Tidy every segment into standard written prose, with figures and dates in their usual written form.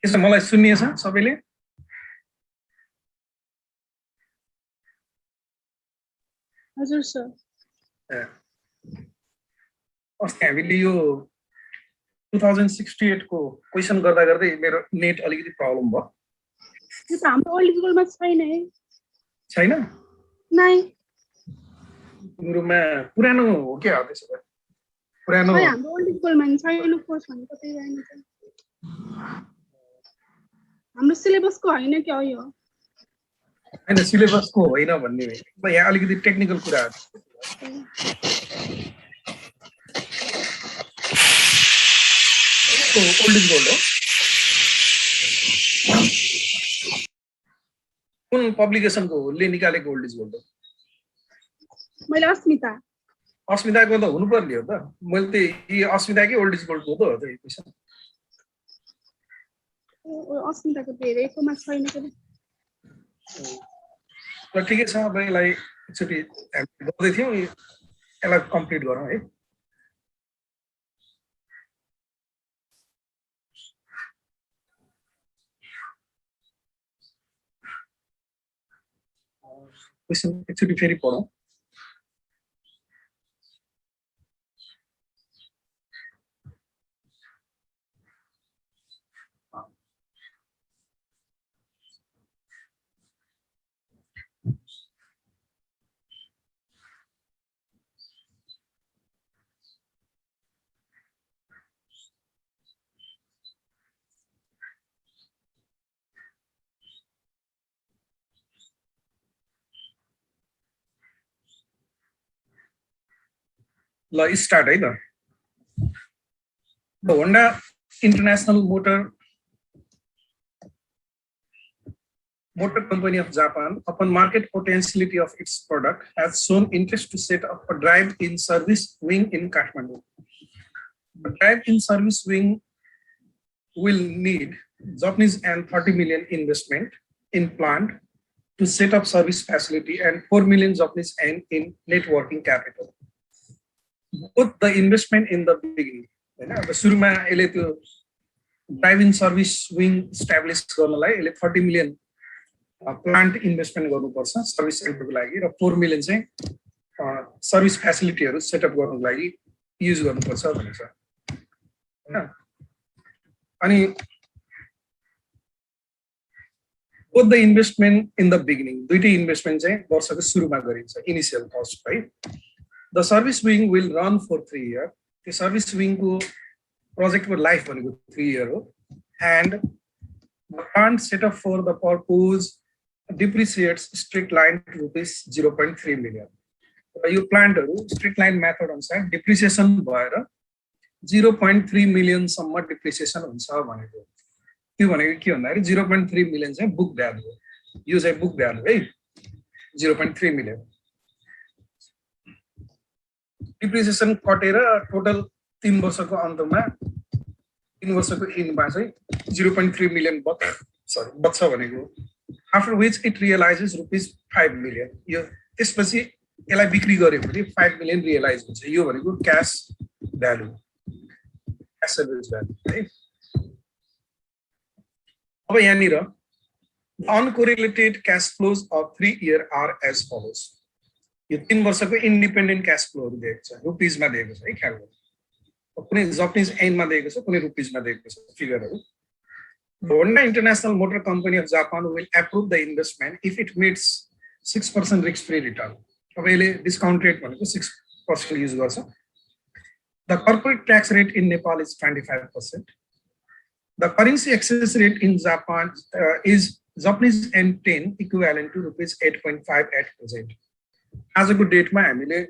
यसो मलाई सुनिएछ सबैले? हजुर सर। अस्ति हामीले यो 2068 को क्वेशन गर्दा गर्दै मेरो नेट अलिकति प्रब्लम भयो। यो त हाम्रो ओल्ड स्कुलमा छैन है। छैन? नै। गुरुमा पुरानो हो के हो त्यसो भए? पुरानो खै हाम्रो ओल्ड स्कुलमा नि छैन कोर्स भन्ने कतै जान्छ। हाम्रो सिलेबसको हैन के हो यो? हैन सिलेबसको होइन भन्ने हो। यहाँ अलिकति टेक्निकल कुरा हो। ओल्ड इज गोल्ड हो। कुन पब्लिकेसनको ले निकालेको ओल्ड इज गोल्ड हो? मैले अस्मिताको त हुनु पर्ने हो त। मैले त यो अस्मिताकै ओल्ड इज गोल्डको त हो त यो क्वेशन। अस्मिताको धेरैकोमा छैन के। ल ठिकै छ, अब यसलाई एकचोटि हामी गर्दै थियौँ, यसलाई कम्प्लिट गरौँ है। क्वेशन एकचोटि फेरि पढौँ। ल स्टार्ट है त। The Honda international motor company of Japan, upon market potentiality of its product, has shown interest to set up a drive-in service wing in Kathmandu. The drive-in service wing will need Japanese and 30 million investment in plant to set up service facility and 4 million Japanese yen in networking capital. Both the investment in the beginning, the सुरुमा यसले त्यो drive-in service wing establish गर्नलाई यसले 30 million plant investment गर्नुपर्छ service सेक्टरको लागि र 4 million चाहिँ service फ्यासिलिटीहरू setup गर्नको लागि युज गर्नुपर्छ भनेको छ हैन। अनि both the investment in the beginning, दुईटै इन्भेस्टमेन्ट चाहिँ वर्षको सुरुमा गरिन्छ, इनिशियल कस्ट है। The service wing will run for 3 years. The service wing को प्रोजेक्टको लाइफ भनेको 3 years हो, and the plant set up for the purpose depreciates straight line to rupees 0.3 million. यो प्लान्टहरु स्ट्रेट लाइन मेथड अनुसार depreciation भएर 0.3 million सम्म depreciation हुन्छ भनेको। त्यो भनेको के भन्दाखेरि 0.3 million चाहिँ बुक भ्यालु हो। यो चाहिँ बुक भ्यालु है 0.3 million। डिप्रिसिएसन कटेर टोटल 3 वर्षको अन्तमा 3 वर्षको एन्डमा चाहिँ 0.3 million बच्छ भनेको। After which it realizes rupees 5 million. यो त्यसपछि यसलाई बिक्री गरेपछि 5 million रियलाइज हुन्छ। यो भनेको cash value, cash service value है। अब यहाँनिर uncorrelated cash flows of 3 years are as follows. यो 3 वर्षको इन्डिपेन्डेन्ट क्याश फ्लोहरू दिएको छ, रुपिजमा दिएको छ है, ख्याल गर्नु। कुनै जापानिज येनमा दिएको छ, कुनै रुपिजमा दिएको छ फिगरहरू। Honda International Motor Company of Japan will approve the investment if it meets 6% risk-free return. अब यसले डिस्काउन्ट रेट भनेको 6% युज गर्छ। The corporate tax rate in Nepal is 25%. The currency exchange rate in Japan is Japanese yen 10 equivalent to rupees 8.5 at present. आजको डेटमा हामीले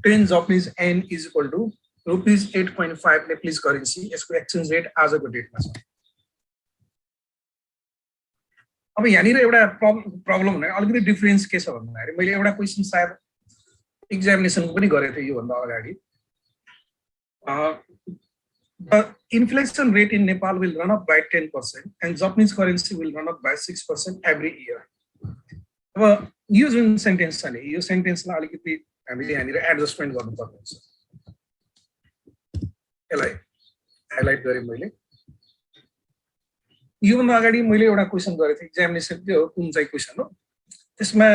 10 Japanese yen is equal to rupees 8.5 Nepalese currency, यसको exchange rate आजको डेटमा छ। अब यहाँनिर एउटा problem भने अलिकति डिफरेन्स के छ भन्दाखेरि मैले एउटा क्वेशन सायद एक्जामिनेसनको पनि गरेको थिएँ यो भन्दा अगाडि। The inflation rate in Nepal will run up by 10% and Japanese currency will run up by 6% every year. अब यो जुन सेन्टेन्स छ नि, यो सेन्टेन्सलाई अलिकति हामीले यहाँनिर एडजस्टमेन्ट गर्नुपर्ने हुन्छ। यसलाई हाइलाइट गरेँ मैले। योभन्दा अगाडि मैले एउटा क्वेसन गरेको थिएँ एक्जामिनेसन त्यो कुन चाहिँ क्वेसन हो त्यसमा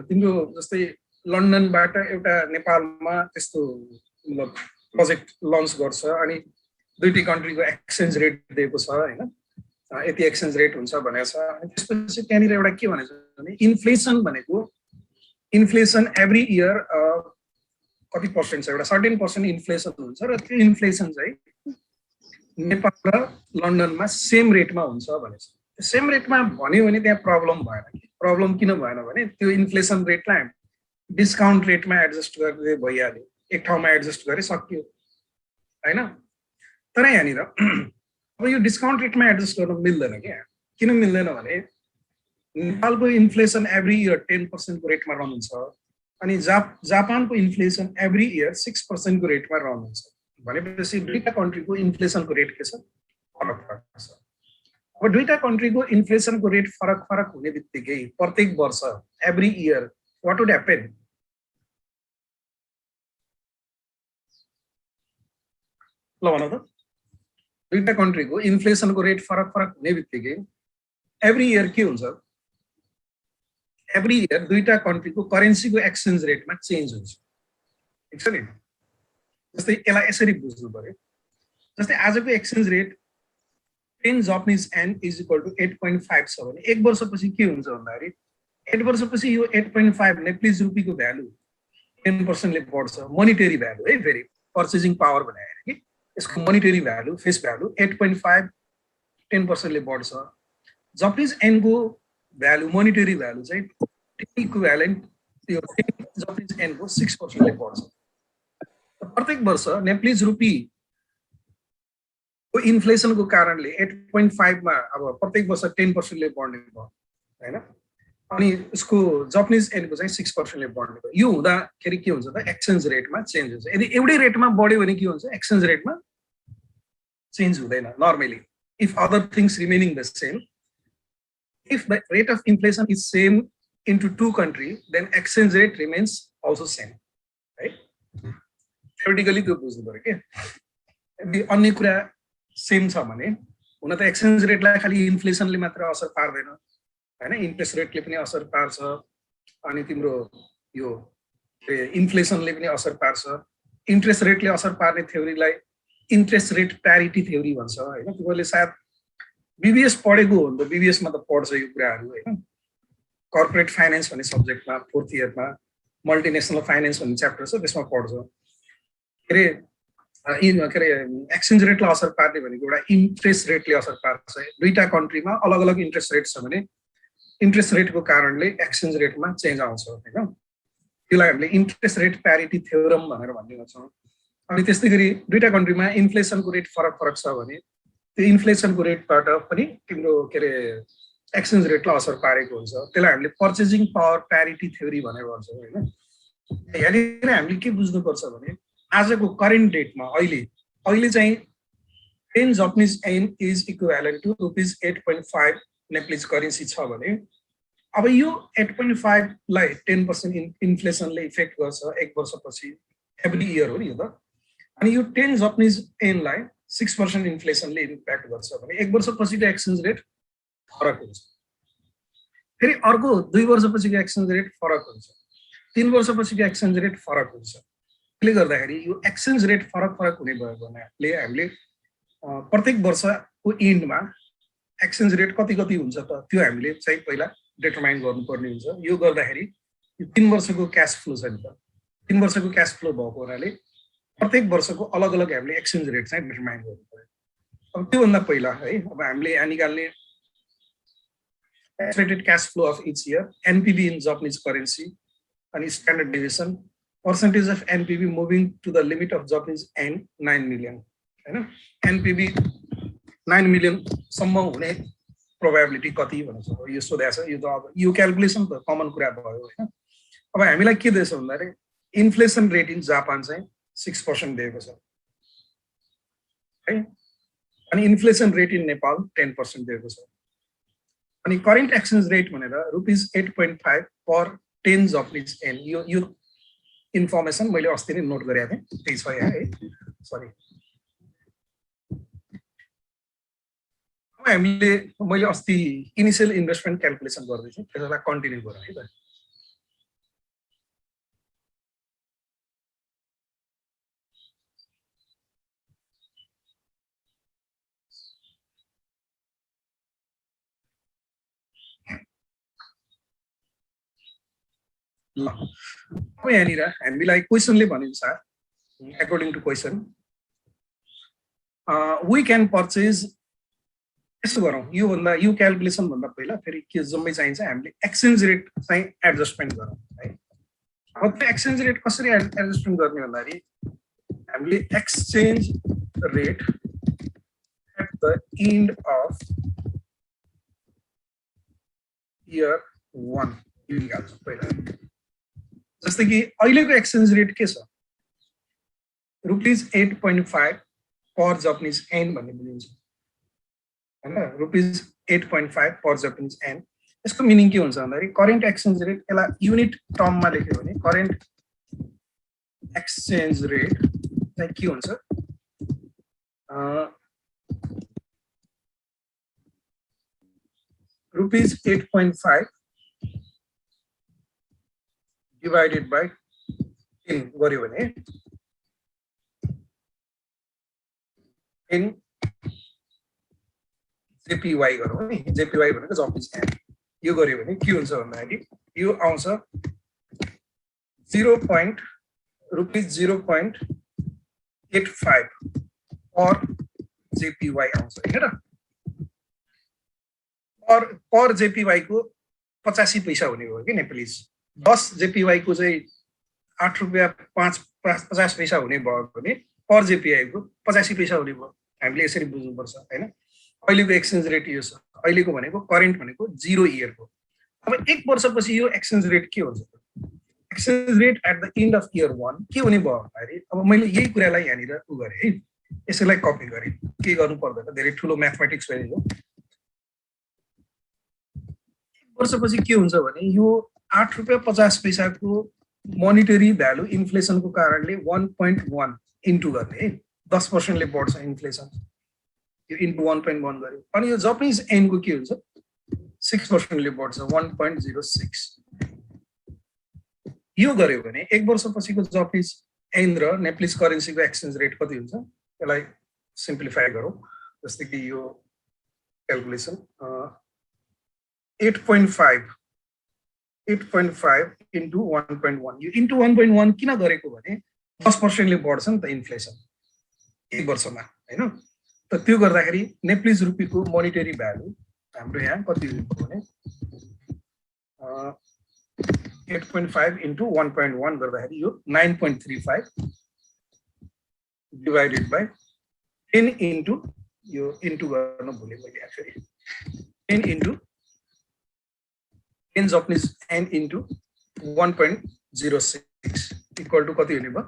तिम्रो जस्तै लन्डनबाट एउटा नेपालमा त्यस्तो मतलब प्रोजेक्ट लन्च गर्छ अनि दुईटै कन्ट्रीको एक्सचेन्ज रेट दिएको छ हैन यति एक्सचेन्ज रेट हुन्छ भनेको छ अनि त्यसपछि त्यहाँनिर एउटा के भनेको छ भने इन्फ्लेसन भनेको इन्फ्लेसन एभ्री इयर कति पर्सेन्ट छ एउटा सर्टेन पर्सेन्ट इन्फ्लेसन हुन्छ र त्यो इन्फ्लेसन चाहिँ नेपाल र लन्डनमा सेम रेटमा हुन्छ भनेको छ सेम रेटमा भन्यो भने त्यहाँ प्रब्लम भएन प्रब्लम किन भएन भने त्यो इन्फ्लेसन रेटलाई डिस्काउन्ट रेटमा एडजस्ट गर्दै भइहाल्यो एक ठाउँमा एडजस्ट गरे सकियो हैन तर यहाँनिर अब यो डिस्काउन्ट रेटमा एडजस्ट गर्न मिल्दैन क्या किन मिल्दैन भने नेपालको इन्फ्लेसन एभ्री इयर 10% को रेटमा रहन्छ अनि जापानको इन्फ्लेसन एभ्री इयर 6% को रेटमा रहन्छ भनेपछि दुईटा कन्ट्रीको इन्फ्लेसनको रेट के छ फरक छ अब दुईटा कन्ट्रीको इन्फ्लेसनको रेट फरक फरक हुने बित्तिकै प्रत्येक वर्ष every year what would happen ल भन त दुईटा कन्ट्रीको इन्फ्लेसनको रेट फरक फरक हुने बित्तिकै एभ्री इयर के हुन्छ एभ्री इयर दुईटा कन्ट्रीको करेन्सीको एक्सचेन्ज रेटमा चेन्ज हुन्छ ठीक छ नि जस्तै यसलाई यसरी बुझ्नु पर्यो जस्तै आजको exchange rate 10 Japanese yen is equal to 8.5 छ भने एक वर्षपछि के हुन्छ भन्दाखेरि 8 वर्षपछि यो 8.5 नेपाली रुपीको भ्यालु 10% ले बढ्छ मोनिटरी भ्यालु है फेरि पर्चेजिङ पावर भनेर कि यसको मोनिटरी भ्यालु फेस भ्यालु 8.5 10% ले बढ्छ जापानिज येनको भ्यालु मोनिटरी भ्यालु चाहिँ इक्विभ्यालेन्ट त्यो जापानिज येनको 6% ले बढ्छ प्रत्येक वर्ष नेपाली रुपी को इन्फ्लेसनको कारणले 8.5 मा अब प्रत्येक वर्ष 10% ले बढ्ने भयो हैन अनि यसको जापानिज येनको चाहिँ 6% ले बढ्ने भयो यो हुँदाखेरि के हुन्छ त एक्सचेन्ज रेटमा चेन्ज हुन्छ यदि एउटै रेटमा बढ्यो भने के हुन्छ एक्सचेन्ज रेटमा चेन्ज हुँदैन normally if other things remaining the same if the rate of inflation is same into two countries then exchange rate remains also same right theoretically त्यो बुझ्नु पर्यो के यदि अन्य कुरा सेम छ भने हुन त एक्सचेन्ज रेटलाई खाली इन्फ्लेसनले मात्र असर पार्दैन हैन इन्ट्रेस्ट रेटले पनि असर पार्छ अनि तिम्रो यो इन्फ्लेसनले पनि असर पार्छ इन्ट्रेस्ट रेटले असर पार्ने थ्योरीलाई इन्ट्रेस्ट रेट प्यारिटी थ्योरी भन्छ हैन तिमीले सायद बीबीएस पढेको हो नि त बीबीएस मा त पढ्छ यो कुराहरु हैन कर्पोरेट फाइनान्स भन्ने सब्जेक्टमा 4th इयरमा मल्टिनेशनल फाइनान्स भन्ने च्याप्टर छ त्यसमा पढ्छ के रे एक्सचेन्ज रेटले असर पार्ने भनेको एउटा इन्ट्रेस्ट रेटले असर पार्छ दुईटा कन्ट्रीमा अलग अलग इन्ट्रेस्ट रेट छ भने इन्ट्रेस्ट रेटको कारणले एक्सचेन्ज रेटमा चेन्ज आउँछ हैन त्यसलाई हामीले इन्ट्रेस्ट रेट प्यारिटी थ्योरम भनेर भन्ने गर्छौं अनि त्यस्तै गरी दुईटा कन्ट्रीमा इन्फ्लेसनको रेट फरक फरक छ भने त्यो इन्फ्लेसनको रेटबाट पनि तिम्रो के रे एक्सचेन्ज रेटलाई असर पारेको हुन्छ त्यसलाई हामीले पर्चेजिङ पावर प्यारिटी थ्योरी भनेर भन्छौं हैन यहाँनिर हामीले के बुझ्नुपर्छ भने आजको करेन्ट डेटमा अहिले चाहिँ 10 Japanese yen is equivalent to rupees 8.5 Nepalese currency छ भने अब यो 8.5 लाई 10% इन्फ्लेसनले इफेक्ट गर्छ एक वर्षपछि एभ्री इयर हो नि यो त अनि यो 10 जापानिज येनलाई 6% इन्फ्लेसनले इम्प्याक्ट गर्छ भने एक वर्षपछिको एक्सचेन्ज रेट फरक हुन्छ फेरि अर्को 2 वर्षपछिको एक्सचेन्ज रेट फरक हुन्छ 3 वर्षपछिको एक्सचेन्ज रेट फरक हुन्छ त्यसले गर्दाखेरि यो एक्सचेन्ज रेट फरक फरक हुने भएकोले हामीले प्रत्येक वर्षको एन्डमा एक्सचेन्ज रेट कति कति हुन्छ त त्यो हामीले चाहिँ पहिला डिटरमाइन गर्नुपर्ने हुन्छ यो गर्दाखेरि यो 3 वर्षको क्याश फ्लो छ नि त 3 वर्षको क्याश फ्लो भएको हुनाले प्रत्येक वर्षको अलग अलग हामीले एक्सचेन्ज रेट चाहिँ डिटरमाइन गर्नु पर्यो अब त्योभन्दा पहिला है अब हामीले यहाँ निकाल्ने expected cash flow of each year NPV in Japanese currency अनि standard deviation percentage of NPV moving to the limit of Japanese yen 9 million हैन एनपीबी 9 मिलियन सम्म हुने प्रोबेबिलिटी कति भनेको यो सोधेको छ यो त अब यो क्याल्कुलेसन त कमन कुरा भयो हैन अब हामीलाई के दिएछ भन्दाखेरि इन्फ्लेसन रेट इन जापान चाहिँ 6% दिएको छ है अनि इन्फ्लेसन रेट इन नेपाल 10% दिएको छ अनि करेन्ट एक्सचेन्ज रेट भनेर रुपीज 8.5 पर 10 जापानिज येन यो इन्फर्मेसन मैले अस्ति नै नोट गरेको थिएँ त्यही छ यहाँ है सरी हामीले मैले अस्ति इनिशियल इन्भेस्टमेन्ट क्याल्कुलेसन गर्दैछु त्यसलाई कन्टिन्यू गरौँ है त ल अब यहाँनिर हामीलाई क्वेसनले भनेअनुसार according to question we can purchase यसो गरौँ यो भन्दा यो क्याल्कुलेसन भन्दा पहिला फेरि के जम्मै चाहिन्छ हामीले एक्सचेन्ज रेट चाहिँ एडजस्टमेन्ट गरौँ है अब त्यो एक्सचेन्ज रेट कसरी एडजस्टमेन्ट गर्ने भन्दाखेरि हामीले exchange rate at the end of year 1 यो निकाल्छौँ पहिला जस्तै कि अहिलेको एक्सचेन्ज रेट के छ रुपीज 8.5 पर जापानिज एन भन्ने बुझिन्छ हैन रुपीज 8.5 पर जापानिज एन यसको मिनिङ के हुन्छ भन्दाखेरि करेन्ट एक्सचेन्ज रेट यसलाई युनिट टर्ममा लेख्यो भने करेन्ट एक्सचेन्ज रेट चाहिँ के हुन्छ रुपीज 8.5 divided by 10 गर्यो भने इन जेपीवाई गरौँ है जेपीवाई भनेको जापानिज एन यो गर्यो भने के हुन्छ भन्दाखेरि यो आउँछ 0.85 पर जेपीवाई आउँछ हैन र पर जेपीवाई को 85 पैसा हुने हो कि नेपालीज 10 जेपीवाई को चाहिँ 8 रुपैयाँ 50 पैसा हुने भयो भने पर जेपीआई को 85 पैसा हुने भयो हामीले यसरी बुझ्नुपर्छ हैन अहिलेको एक्सचेन्ज रेट यो छ अहिलेको भनेको करेन्ट भनेको 0 इयर को अब 1 वर्षपछि यो एक्सचेन्ज रेट के हुन्छ exchange rate at the end of year 1 के हुने भयो भन्दाखेरि अब मैले यही कुरालाई यहाँनिर उ गरे है यसैलाई कपी गरे के गर्नु पर्दैन धेरै ठुलो म्याथमेटिक्स हो यो 1 वर्षपछि के हुन्छ भने यो 8 रुपैयाँ 50 पैसाको मोनिटरी भ्यालु इन्फ्लेसनको कारणले 1.1 इन्टु गर्ने है 10% ले बढ्छ इन्फ्लेसन यो इन्टु 1.1 गर्यो अनि यो जापानिज एन को के हुन्छ 6% ले बढ्छ 1.06 यो गर्यो भने 1 वर्षपछिको जापानिज एन र नेपालीज करेन्सीको एक्सचेन्ज रेट कति हुन्छ यसलाई सिम्प्लिफाई गरौँ जस्तै कि यो क्याल्कुलेसन 8.5 इन्टु 1.1 यो इन्टु 1.1 किन गरेको भने 10% ले बढ्छ नि त इन्फ्लेसन 1 वर्षमा हैन त त्यो गर्दाखेरि नेपालीज रुपीको मोनिटरी भ्यालु हाम्रो यहाँ कति हुन्छ भने 8.5 इन्टु 1.1 गर्दाखेरि यो 9.35 डिवाइडेड बाइ 10 इन्टु यो इन्टु गर्न भुले मैले actually 10 into 10 Japanese yen into 1.06 equal to कति हुने भयो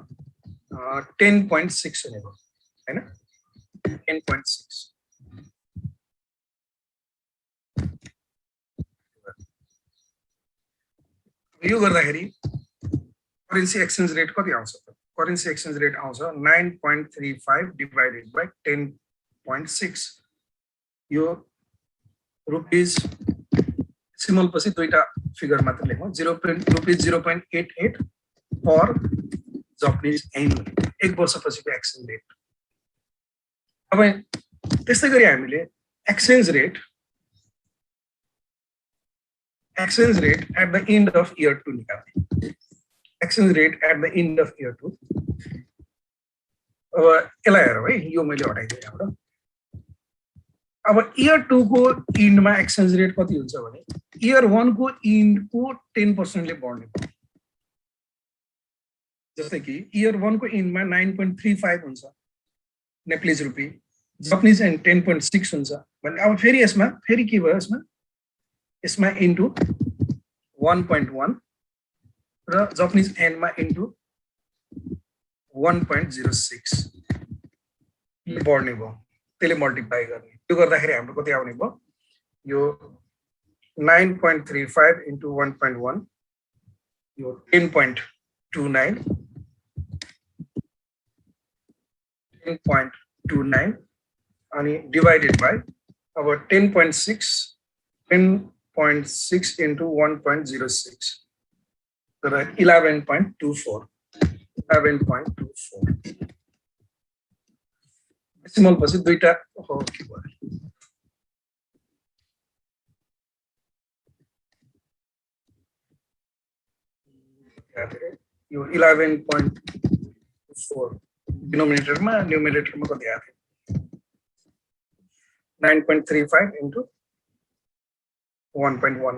10.6 हुने भयो हैन 10.6 यो गर्दाखेरि करेन्सी एक्सचेन्ज रेट कति आउँछ त करेन्सी एक्सचेन्ज रेट आउँछ 9.35 डिवाइडेड बाइ 10.6 यो रुपीज सिमल पछि दुईटा फिगर मात्र लेखौँ 0.88 पर जापानिज एन 1 वर्षपछिको एक्सचेन्ज रेट अब त्यस्तै गरी हामीले exchange rate at the end of year 2 निकाल्ने exchange rate at the end of year 2 अब यसलाई हेरौँ है यो मैले हटाइदिएँ यहाँबाट अब इयर 2 को इन्डमा एक्सचेन्ज रेट कति हुन्छ भने इयर 1 को इन्ड को 10% ले बढ्ने भयो जस्तै कि इयर 1 को इन्डमा 9.35 हुन्छ नेपालीज रुपी जापानिज एन्ड 10.6 हुन्छ भने अब फेरि यसमा फेरि के भयो यसमा इन्टु 1.1 र जापानिज एन्डमा इन्टु 1.06 बढ्ने भयो त्यसले मल्टिप्लाई गर्ने त्यो गर्दाखेरि हाम्रो कति आउने भयो यो 9.35 इन्टु 1.1 यो 10.29 अनि डिवाइडेड बाइ अब 10.6 into 1.06 तर 11.24 डेसिमल पछि दुईटा हो के भयो यो 11.4 डिनोमिनेटरमा न्युमरेटरमा कति आयो 9.35 into 1.1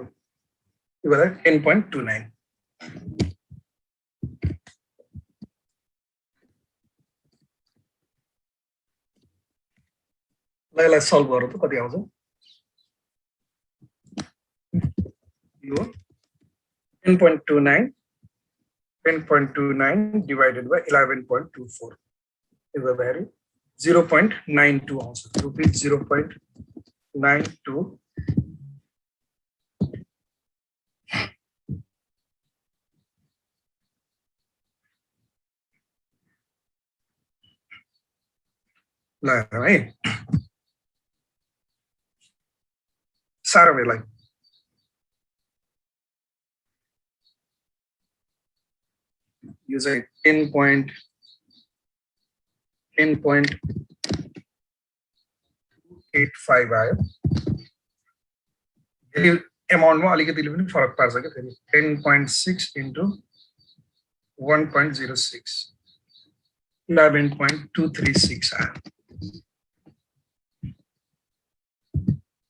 यो भएर 10.29 ल यसलाई सल्भ गरौँ त कति आउँछ यो 10.29 divided by 11.24 is the value 0.92 also. Rupees 0.92 right? Sarah like use a 10.85 आयो यो अमाउन्टमा अलिकति पनि फरक पार्छ के फेरि 10.6 into 1.06 11.236 आयो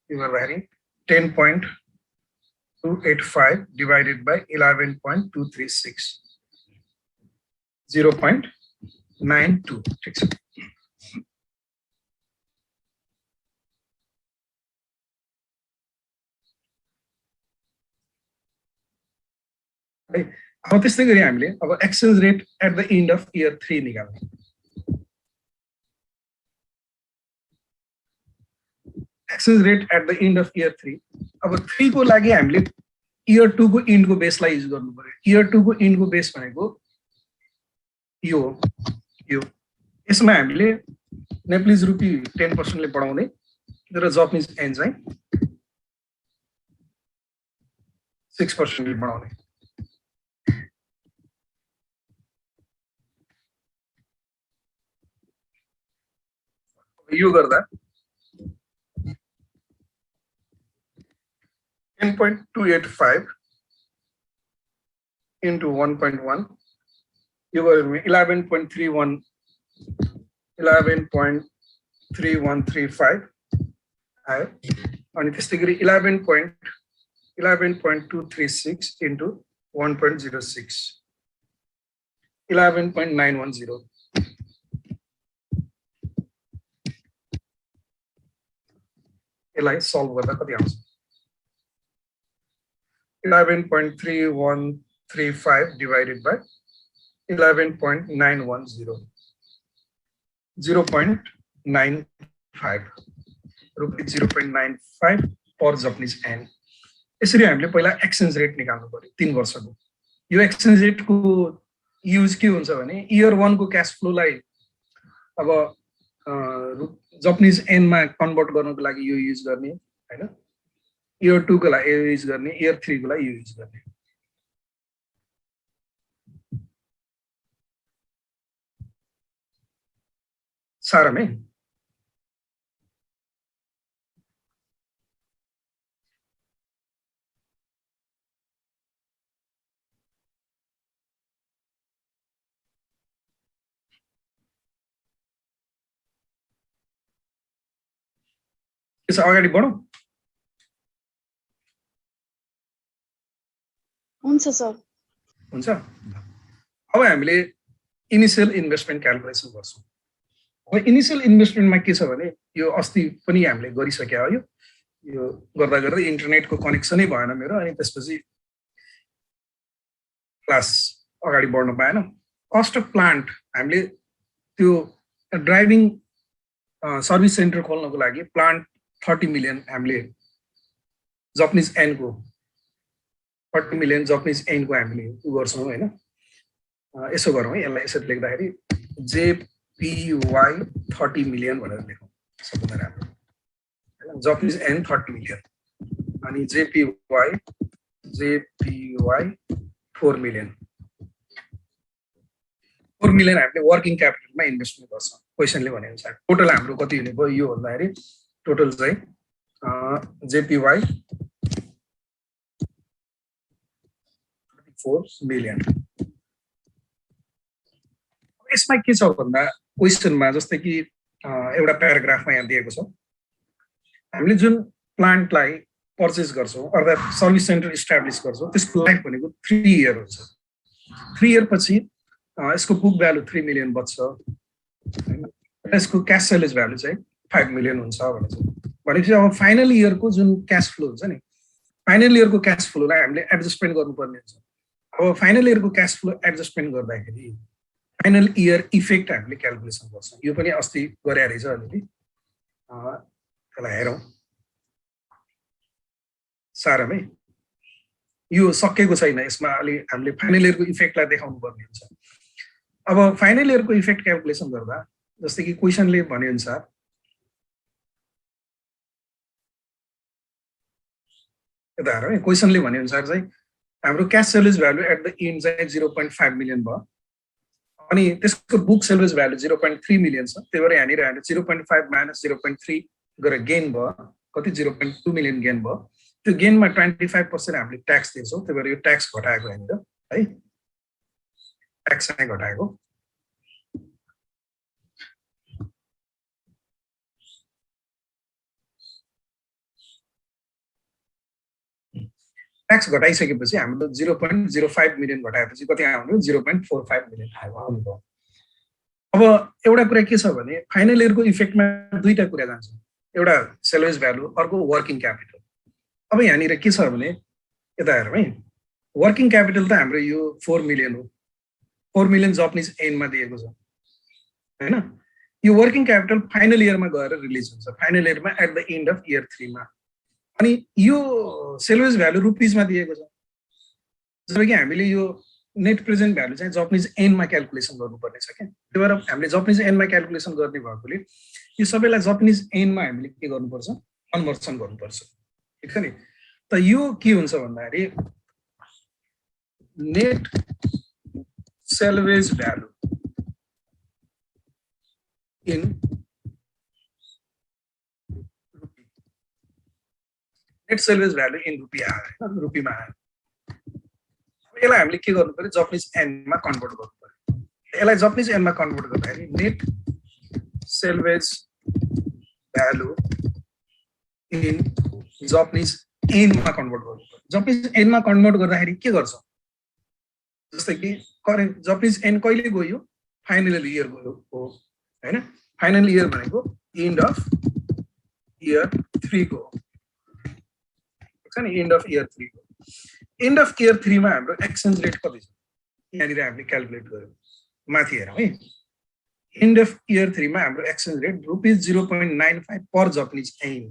you are having 10.285 divided by 11.236 0.92 ठीक छ अब त्यस्तै गरी हामीले अब exchange rate at the end of year 3 निकाल्ने exchange rate at the end of year 3 अब 3 को लागि हामीले इयर 2 को एन्ड को बेसलाई युज गर्नु पर्यो इयर 2 को एन्ड को बेस भनेको यो यसमा हामीले नेपालीज रुपी 10% ले बढाउँदै तर जापानिज एन चाहिँ 6% ले बढाउने यो गर्दा 10.285 into 1.1 you were 11.3135 आयो अनि त्यस्तै गरी 11.236 into 1.06 11.910 यसलाई सल्भ गर्दा कति आउँछ 11.3135 divided by 11.910 0.95 rupees 0.95 per Japanese yen यसरी हामीले पहिला एक्सचेन्ज रेट निकाल्नु पर्यो 3 वर्षको यो एक्सचेन्ज रेटको युज के हुन्छ भने इयर 1 को क्याश फ्लोलाई अब जापानिज एन मा कन्भर्ट गर्नको लागि यो युज गर्ने हैन इयर 2 को लागि यो युज गर्ने इयर 3 को लागि यो युज गर्ने सारा में इस अगाडि बढौं हुन्छ सर हुन्छ अब हामीले इनिशियल इन्भेस्टमेन्ट क्याल्कुलेसन गर्छौं अब इनिशियल इन्भेस्टमेन्टमा के छ भने यो अस्ति पनि हामीले गरिसक्या हो यो गर्दा गर्दै इन्टरनेटको कनेक्सनै भएन मेरो अनि त्यसपछि क्लास अगाडि बढ्न पाएन कस्ट अफ प्लान्ट हामीले त्यो ड्राइभिङ सर्भिस सेन्टर खोल्नको लागि प्लान्ट 30 मिलियन हामीले जापानिज एन को 40 मिलियन जापानिज एन को हामीले उ गर्छौं हैन यसो गरौँ है यसलाई यसरी लेख्दाखेरि JPY 30 मिलियन भनेर लेखौँ सबभन्दा राम्रो हैन जापानिज एन 30 मिलियन अनि जेपीवाई 4 मिलियन हामीले वर्किङ क्यापिटलमा इन्भेस्टमेन्ट गर्छ क्वेसनले भने अनुसार टोटल हाम्रो कति हुने भयो यो भन्दाखेरि टोटल चाहिँ जेपीवाई 4 मिलियन यसमा के छ भन्दा क्वेसनमा जस्तै कि एउटा प्याराग्राफमा यहाँ दिएको छ हामीले जुन प्लान्टलाई पर्चेस गर्छौं अर्थात् सर्भिस सेन्टर इस्टाब्लिश गर्छौं त्यसको लाइफ भनेको 3 इयर हुन्छ 3 इयर पछि यसको बुक भ्यालु 3 मिलियन बच्छ हैन यसको क्याश सेलेज भ्यालु चाहिँ 5 मिलियन हुन्छ भनेपछि अब फाइनल इयरको जुन क्याश फ्लो हुन्छ नि फाइनल इयरको क्याश फ्लोलाई हामीले एडजस्टमेन्ट गर्नुपर्ने हुन्छ अब फाइनल इयरको क्याश फ्लो एडजस्टमेन्ट गर्दाखेरि फाइनल इयर इफेक्ट हामीले क्याल्कुलेसन गर्छौं यो पनि अस्ति गरे रहेछ अलिकति त्यसलाई हेरौं सारामै यो सकेको छैन यसमा अलि हामीले फाइनल इयरको इफेक्टलाई देखाउनु पर्ने हुन्छ अब फाइनल इयरको इफेक्ट क्याल्कुलेसन गर्दा जस्तै कि क्वेसनले भने अनुसार यता हेरौँ है क्वेसनले भने अनुसार चाहिँ हाम्रो cash salvage value at the end चाहिँ 0.5 मिलियन भयो अनि त्यसको बुक सेलेज भ्यालु 0.3 मिलियन छ त्यही भएर यहाँनिर हामीले 0.5 माइनस 0.3 गरेर गेन भयो कति 0.2 मिलियन गेन भयो त्यो गेनमा 25% हामीले ट्याक्स दिन्छौं त्यही भएर यो ट्याक्स घटाएको यहाँनिर है ट्याक्स चाहिँ घटाएको ट्याक्स घटाइसकेपछि हाम्रो 0.05 मिलियन घटाएपछि कति आउने 0.45 मिलियन आउनुभयो अब एउटा कुरा के छ भने फाइनल इयरको इफेक्टमा दुईटा कुरा जान्छ एउटा सेलेज भ्यालु अर्को वर्किङ क्यापिटल अब यहाँनिर के छ भने यता हेरौँ है वर्किङ क्यापिटल त हाम्रो यो 4 मिलियन हो 4 मिलियन जापानिज एनमा दिएको छ हैन यो वर्किङ क्यापिटल फाइनल इयरमा गएर रिलिज हुन्छ फाइनल इयरमा at the end of year 3 मा अनि यो सेलेज भ्यालु रुपीजमा दिएको छ जबकि हामीले यो नेट प्रेजेन्ट भ्यालु चाहिँ जापानिज एनमा क्याल्कुलेसन गर्नुपर्ने छ के त्यही भएर हामीले जापानिज एनमा क्याल्कुलेसन गर्ने भएकोले यो सबैलाई जापानिज एनमा हामीले के गर्नुपर्छ कन्भर्सन गर्नुपर्छ ठीक छ नि त यो के हुन्छ भन्दाखेरि net salvage value in net salvage value in rupee आयो रुपीमा आयो यसलाई हामीले के गर्नु पर्यो जापानिज एनमा कन्भर्ट गर्नु पर्यो यसलाई जापानिज एनमा कन्भर्ट गर्दाखेरि net salvage value in Japanese एनमा कन्भर्ट गर्नु पर्यो जापानिज एनमा कन्भर्ट गर्दाखेरि के गर्छ जस्तै कि जापानिज एन कहिले गयो फाइनल इयर गयो हो हैन फाइनल इयर भनेको एन्ड अफ इयर 3 को एन्ड अफ इयर 3 को एन्ड अफ इयर 3 मा हाम्रो एक्सचेन्ज रेट कति छ यहाँनिर हामीले क्याल्कुलेट गर्यौं माथि हेरौँ है एन्ड अफ इयर 3 मा हाम्रो exchange rate ₹0.95 per Japanese yen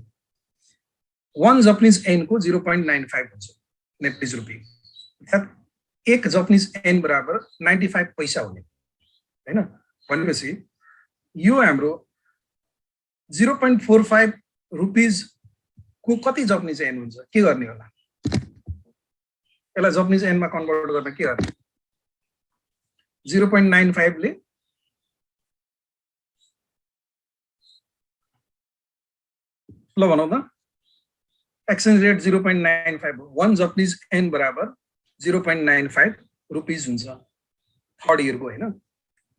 1 Japanese yen को 0.95 हुन्छ नेपाली रुपी अर्थात् 1 जापानिज एन बराबर 95 पैसा हुने हैन भनेपछि यो हाम्रो 0.45 रुपीज को कति जापानिज एन हुन्छ के गर्ने होला यसलाई जापानिज एनमा कन्भर्ट गर्न के गर्ने 0.95 ले ल भनौं त एक्सचेन्ज रेट 0.95 1 जापानिज एन बराबर 0.95 रुपीज हुन्छ थर्ड इयर को हैन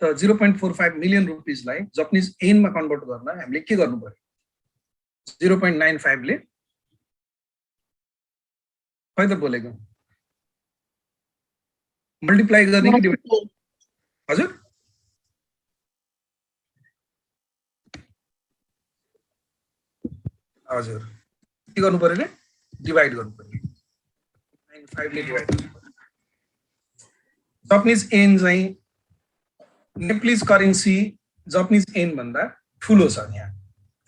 त 0.45 मिलियन रुपीजलाई जापानिज एनमा कन्भर्ट गर्न हामीले के गर्नु पर्यो 0.95 ले खै त बोलेको मल्टिप्लाई गर्ने कि डिभाइड हजुर हजुर के गर्नु पर्यो रे डिभाइड गर्नु पर्यो 95 ले डिभाइड गर्नु पर्यो जापानिज एन चाहिँ नेप्लिज करेन्सी जापानिज एन भन्दा ठुलो छ यहाँ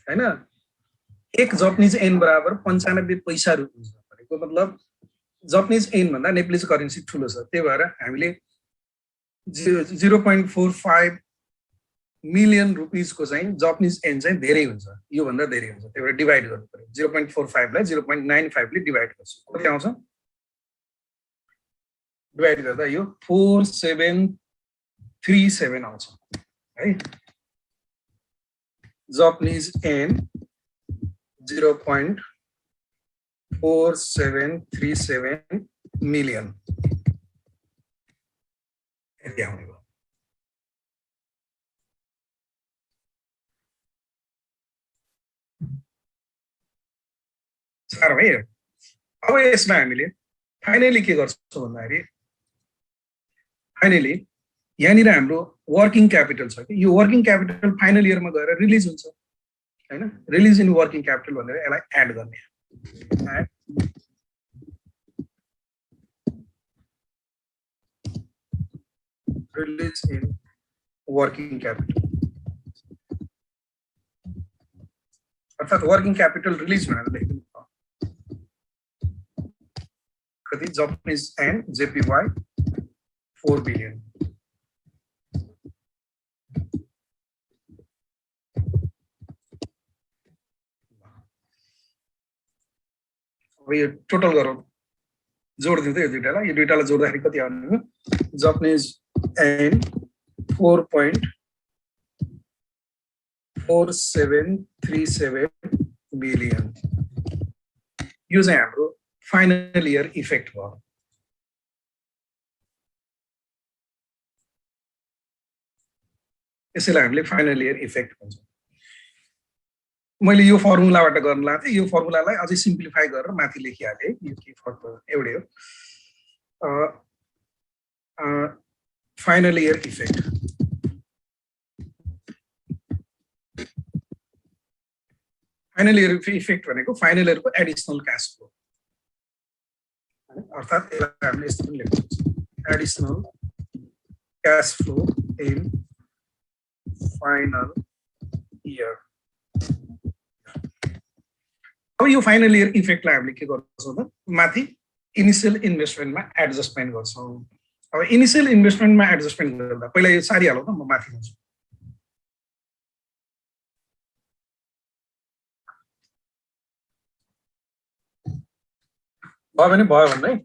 हैन 1 जापानिज एन बराबर 95 पैसा रुपैयाँ भनेको मतलब जापानिज एन भन्दा नेप्लिज करेन्सी ठुलो छ त्यही भएर हामीले 0.45 मिलियन रुपिस को चाहिँ जापानिज एन चाहिँ धेरै हुन्छ, यो भन्दा धेरै हुन्छ, त्यही भएर डिभाइड गर्नु पर्यो। 0.45 लाई 0.95 ले डिभाइड गर्छु, कति आउँछ? डिभाइड गर्दा यो 4737 आउँछ है। जापानिज एन 0.4737 मिलियन यति आउने भयो। साह्रो है। अब यसमा हामीले फाइनली के गर्छौँ भन्दाखेरि फाइनली यहाँनिर हाम्रो वर्किङ क्यापिटल छ कि यो वर्किङ क्यापिटल फाइनल इयरमा गएर रिलिज हुन्छ हैन, रिलिज इन वर्किङ क्यापिटल भनेर यसलाई एड गर्ने। Add release in working capital अर्थात् वर्किङ क्यापिटल रिलिज भनेर लेख्नु कति जापानिज एन्ड जेपीवाई 4 बिलियन। अब यो टोटल गरौँ, जोड दिँदै यो दुईटालाई जोड्दाखेरि कति आउने हो? Japanese and 4.4737 million. यो चाहिँ हाम्रो फाइनल इयर इफेक्ट भयो। यसैलाई हामीले फाइनल इयर इफेक्ट भन्छौँ। मैले यो फर्मुलाबाट गर्न लाग्थे, यो फर्मुलालाई अझै सिम्प्लिफाई गरेर माथि लेखिहालेँ। यो के फर्क एउटै हो। फाइनल इयर इफेक्ट भनेको फाइनल इयरको एडिसनल क्याश फ्लो अर्थात् यसलाई हामीले यस्तो पनि लेख्न सक्छौँ, additional cash flow in final year. अब यो फाइनल इयर इफेक्टलाई हामीले के गर्छौँ त माथि इनिशियल इन्भेस्टमेन्टमा एडजस्टमेन्ट गर्छौँ। अब इनिशियल इन्भेस्टमेन्टमा एडजस्टमेन्ट गर्दा पहिला यो सारिहालौँ त, म माथि जान्छु। भयो भने भयो भन्नु है।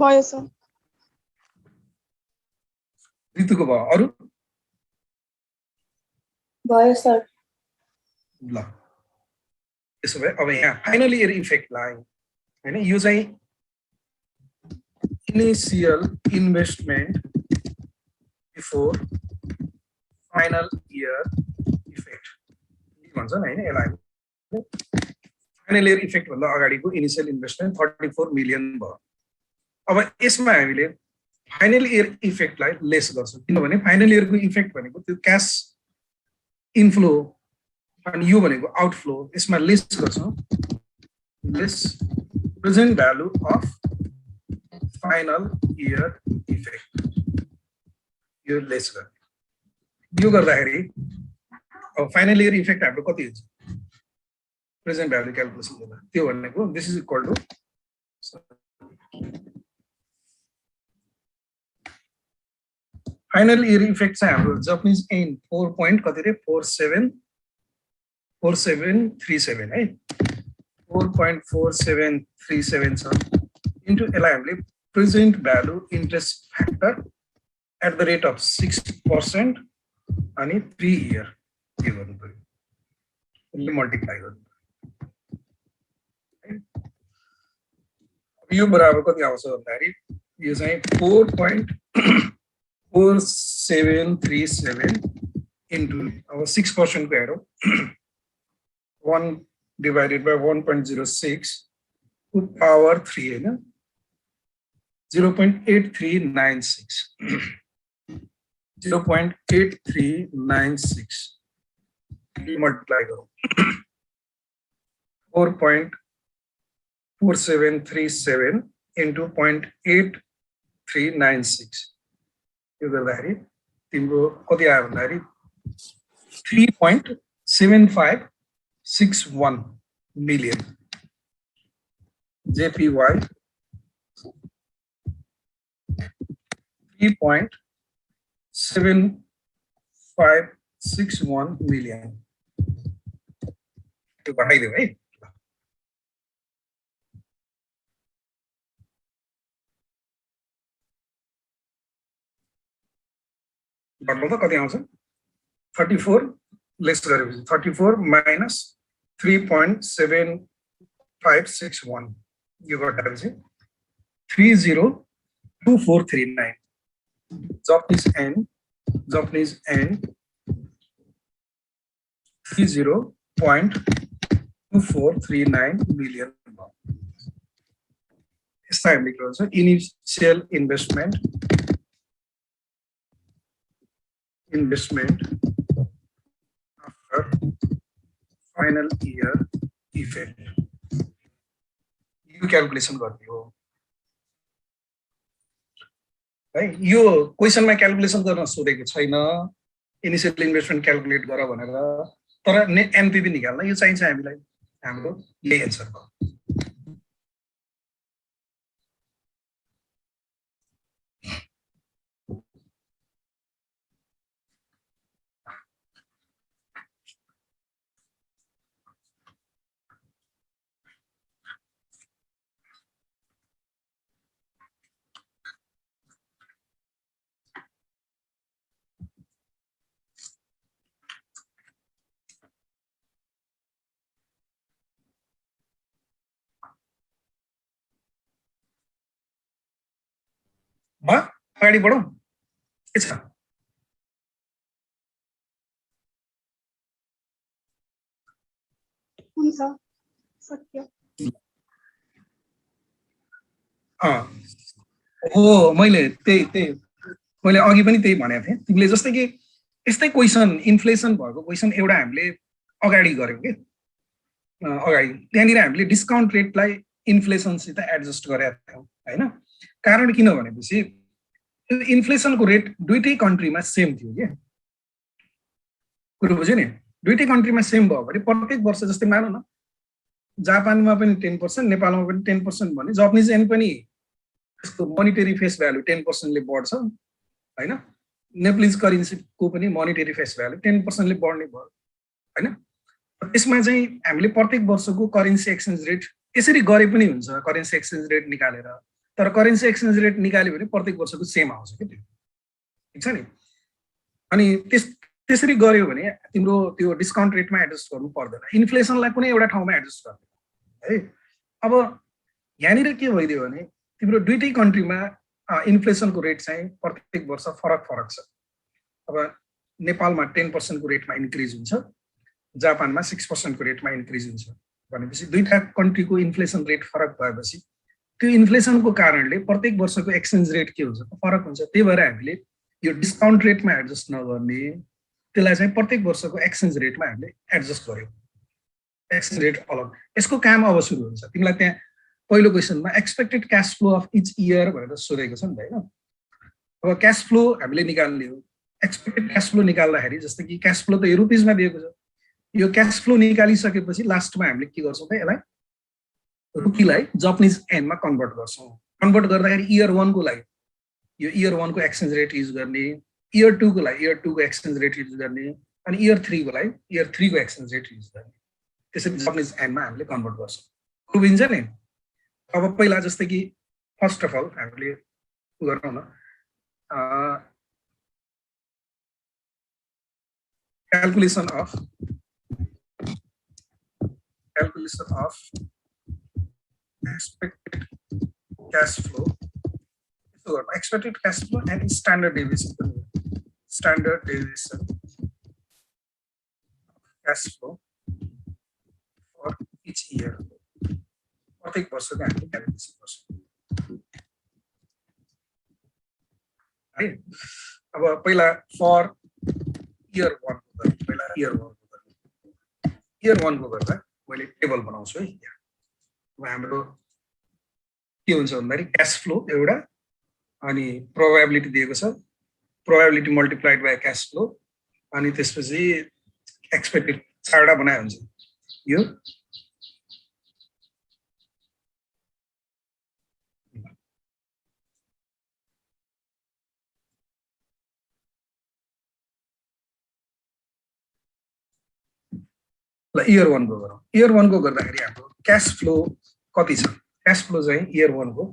भयो सर। ऋतुको भयो, अरू? भयो सर। ल त्यसो भए अब यहाँ फाइनल इयर इफेक्टलाई हैन, यो चाहिँ initial investment before final year effect भन्छ नि हैन। यसलाई फाइनल इयर इफेक्ट भन्दा अगाडिको इनिशियल इन्भेस्टमेन्ट 34 मिलियन भयो। अब यसमा हामीले फाइनल इयर इफेक्टलाई लेस गर्छौँ, किनभने फाइनल इयरको इफेक्ट भनेको त्यो क्याश इनफ्लो अनि यो भनेको आउटफ्लो, यसमा लेस गर्छौँ। Lace present value of final year effect, यो लेस गर्ने। यो गर्दाखेरि अब फाइनल इयर इफेक्ट हाम्रो कति हुन्छ प्रेजेन्ट भ्यालु क्यालकुलेसन गर्दा? त्यो भनेको this is equal to final year effect चाहिँ हाम्रो जापानिज एन 4.4737 है, 4.4737 छ इन्टु यसलाई हामीले present value interest factor at the rate of 6% अनि 3 इयर के गर्नु पर्यो, यसले मल्टिप्लाई गर्नु पर्यो। यो बराबर कति आउँछ भन्दाखेरि यो चाहिँ 4.4737 इन्टु अब 6% को हेरौँ 1 डिवाइडेड बाई 1.06 टु पावर 3 हैन, 0.8396 0.8396 मल्टिप्लाई गरौँ 4.4737 इन्टु 0.8396 यो गर्दाखेरि तिम्रो कति आयो भन्दाखेरि 3.7561 मिलियन JPY 3.7561 7561 million त्यो घटाइदियो है घटाउँदा कति आउँछ 34 लेस गरेपछि 34 minus 3.7561 यो घटाएपछि 302439 Japanese N 30.2439 million यसलाई हामीले के भन्छ initial investment after final year effect यो क्याल्कुलेसन गर्ने हो है यो क्वेशनमा क्याल्कुलेसन गर्न सोधेको छैन इनिशियल इन्भेस्टमेन्ट क्याल्कुलेट गर भनेर तर एनपीभी निकाल्न यो चाहिन्छ हामीलाई हाम्रो यही एन्सर हो अगाडि बढौँ के छ हुन्छ सक्यो हो मैले मैले अघि पनि त्यही भनेको थिएँ तिमीले जस्तै कि यस्तै क्वेशन इन्फ्लेसन भएको क्वेशन एउटा हामीले अगाडि गर्यौं के अगाडि त्यहाँनिर हामीले डिस्काउन्ट रेटलाई इन्फ्लेसनसित एडजस्ट गरेका थियौं हैन कारण किन भनेपछि त्यो इन्फ्लेसनको रेट दुईटै कन्ट्रीमा सेम थियो के कुरो बुझ्यो नि दुईटै कन्ट्रीमा सेम भयो भने प्रत्येक वर्ष जस्तै मानौ न जापानमा पनि 10% नेपालमा पनि 10% भने जापानिज एन पनि त्यसको मोनिटरी फेस भ्यालु 10% ले बढ्छ हैन नेप्लिज करेन्सीको पनि मोनिटरी फेस भ्यालु 10% ले बढ्ने भयो हैन त्यसमा चाहिँ हामीले प्रत्येक वर्षको करेन्सी एक्सचेन्ज रेट यसरी गरे पनि हुन्छ करेन्सी एक्सचेन्ज रेट निकालेर तर करेन्सी एक्सचेन्ज रेट निकाल्यो भने प्रत्येक वर्षको सेम आउँछ के त्यो ठीक छ नि अनि त्यसरी गर्यो भने तिम्रो त्यो डिस्काउन्ट रेटमा एडजस्ट गर्नु पर्दैन इन्फ्लेसनलाई कुनै एउटा ठाउँमा एडजस्ट गर्ने है अब यहाँनिर के भइदियो भने तिम्रो दुईटै कन्ट्रीमा इन्फ्लेसनको रेट चाहिँ प्रत्येक वर्ष फरक छ अब नेपालमा 10% को रेटमा इन्क्रिज हुन्छ जापानमा 6% को रेटमा इन्क्रिज हुन्छ भनेपछि दुईटा कन्ट्रीको इन्फ्लेसन रेट फरक भएपछि त्यो इन्फ्लेसनको कारणले प्रत्येक वर्षको एक्सचेन्ज रेट के हुन्छ फरक हुन्छ त्यही भएर हामीले यो डिस्काउन्ट रेटमा एडजस्ट नगर्ने त्यसलाई चाहिँ प्रत्येक वर्षको एक्सचेन्ज रेटमा हामीले एडजस्ट गर्यौं एक्सचेन्ज रेट अलग यसको काम अब सुरु हुन्छ तिमीलाई त्यहाँ पहिलो क्वेशनमा expected cash flow of each year भनेर सोधेको छ नि त हैन अब क्याश फ्लो हामीले निकाल्ने हो एक्सपेक्टेड क्याश फ्लो निकाल्दाखेरि जस्तै कि क्याश फ्लो त यो रुपीजमा दिएको छ यो क्याश फ्लो निकालिसकेपछि लास्टमा हामीले के गर्छौं त यसलाई रुपीलाई जापानिज एनमा कन्भर्ट गर्छौं कन्भर्ट गर्दाखेरि इयर 1 को लागि यो इयर 1 को एक्सचेन्ज रेट युज गर्ने इयर 2 को लागि इयर 2 को एक्सचेन्ज रेट युज गर्ने अनि इयर 3 को लागि इयर 3 को एक्सचेन्ज रेट युज गर्ने त्यसरी जापानिज एनमा हामीले कन्भर्ट गर्छौं बुझिन्छ नि अब पहिला जस्तै कि फर्स्ट अफ अल हामीले गरौँ न calculation of expected cash flow. So expected cash flow and standard deviation cash flow for each year. प्रत्येक वर्षको हामीले क्याल्कुलेसन गर्छौं है अब पहिला फर इयर 1 को पहिला इयर 1 को गर्दा मैले टेबल बनाउँछु है अब हाम्रो के हुन्छ भन्दाखेरि क्याश फ्लो एउटा अनि प्रोबेबिलिटी दिएको छ probability multiplied by cash flow अनि त्यसपछि एक्सपेक्टेड चारवटा बनाए हुन्छ यो ल इयर 1 को गरौँ इयर 1 को गर्दाखेरि हाम्रो क्याश फ्लो कति छ क्याश फ्लो चाहिँ इयर 1 को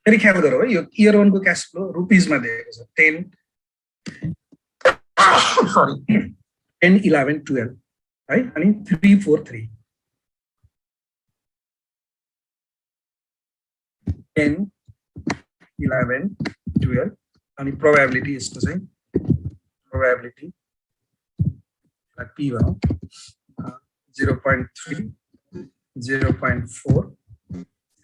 फेरि ख्याल गरौँ है यो इयर 1 को क्याश फ्लो रुपीजमा दिएको छ 10 सरी 10 11 12 है अनि 3 4 3 10 11 12 अनि प्रोबेबिलिटी यसको चाहिँ प्रोबेबिलिटी p भनौँ 0.3 0.4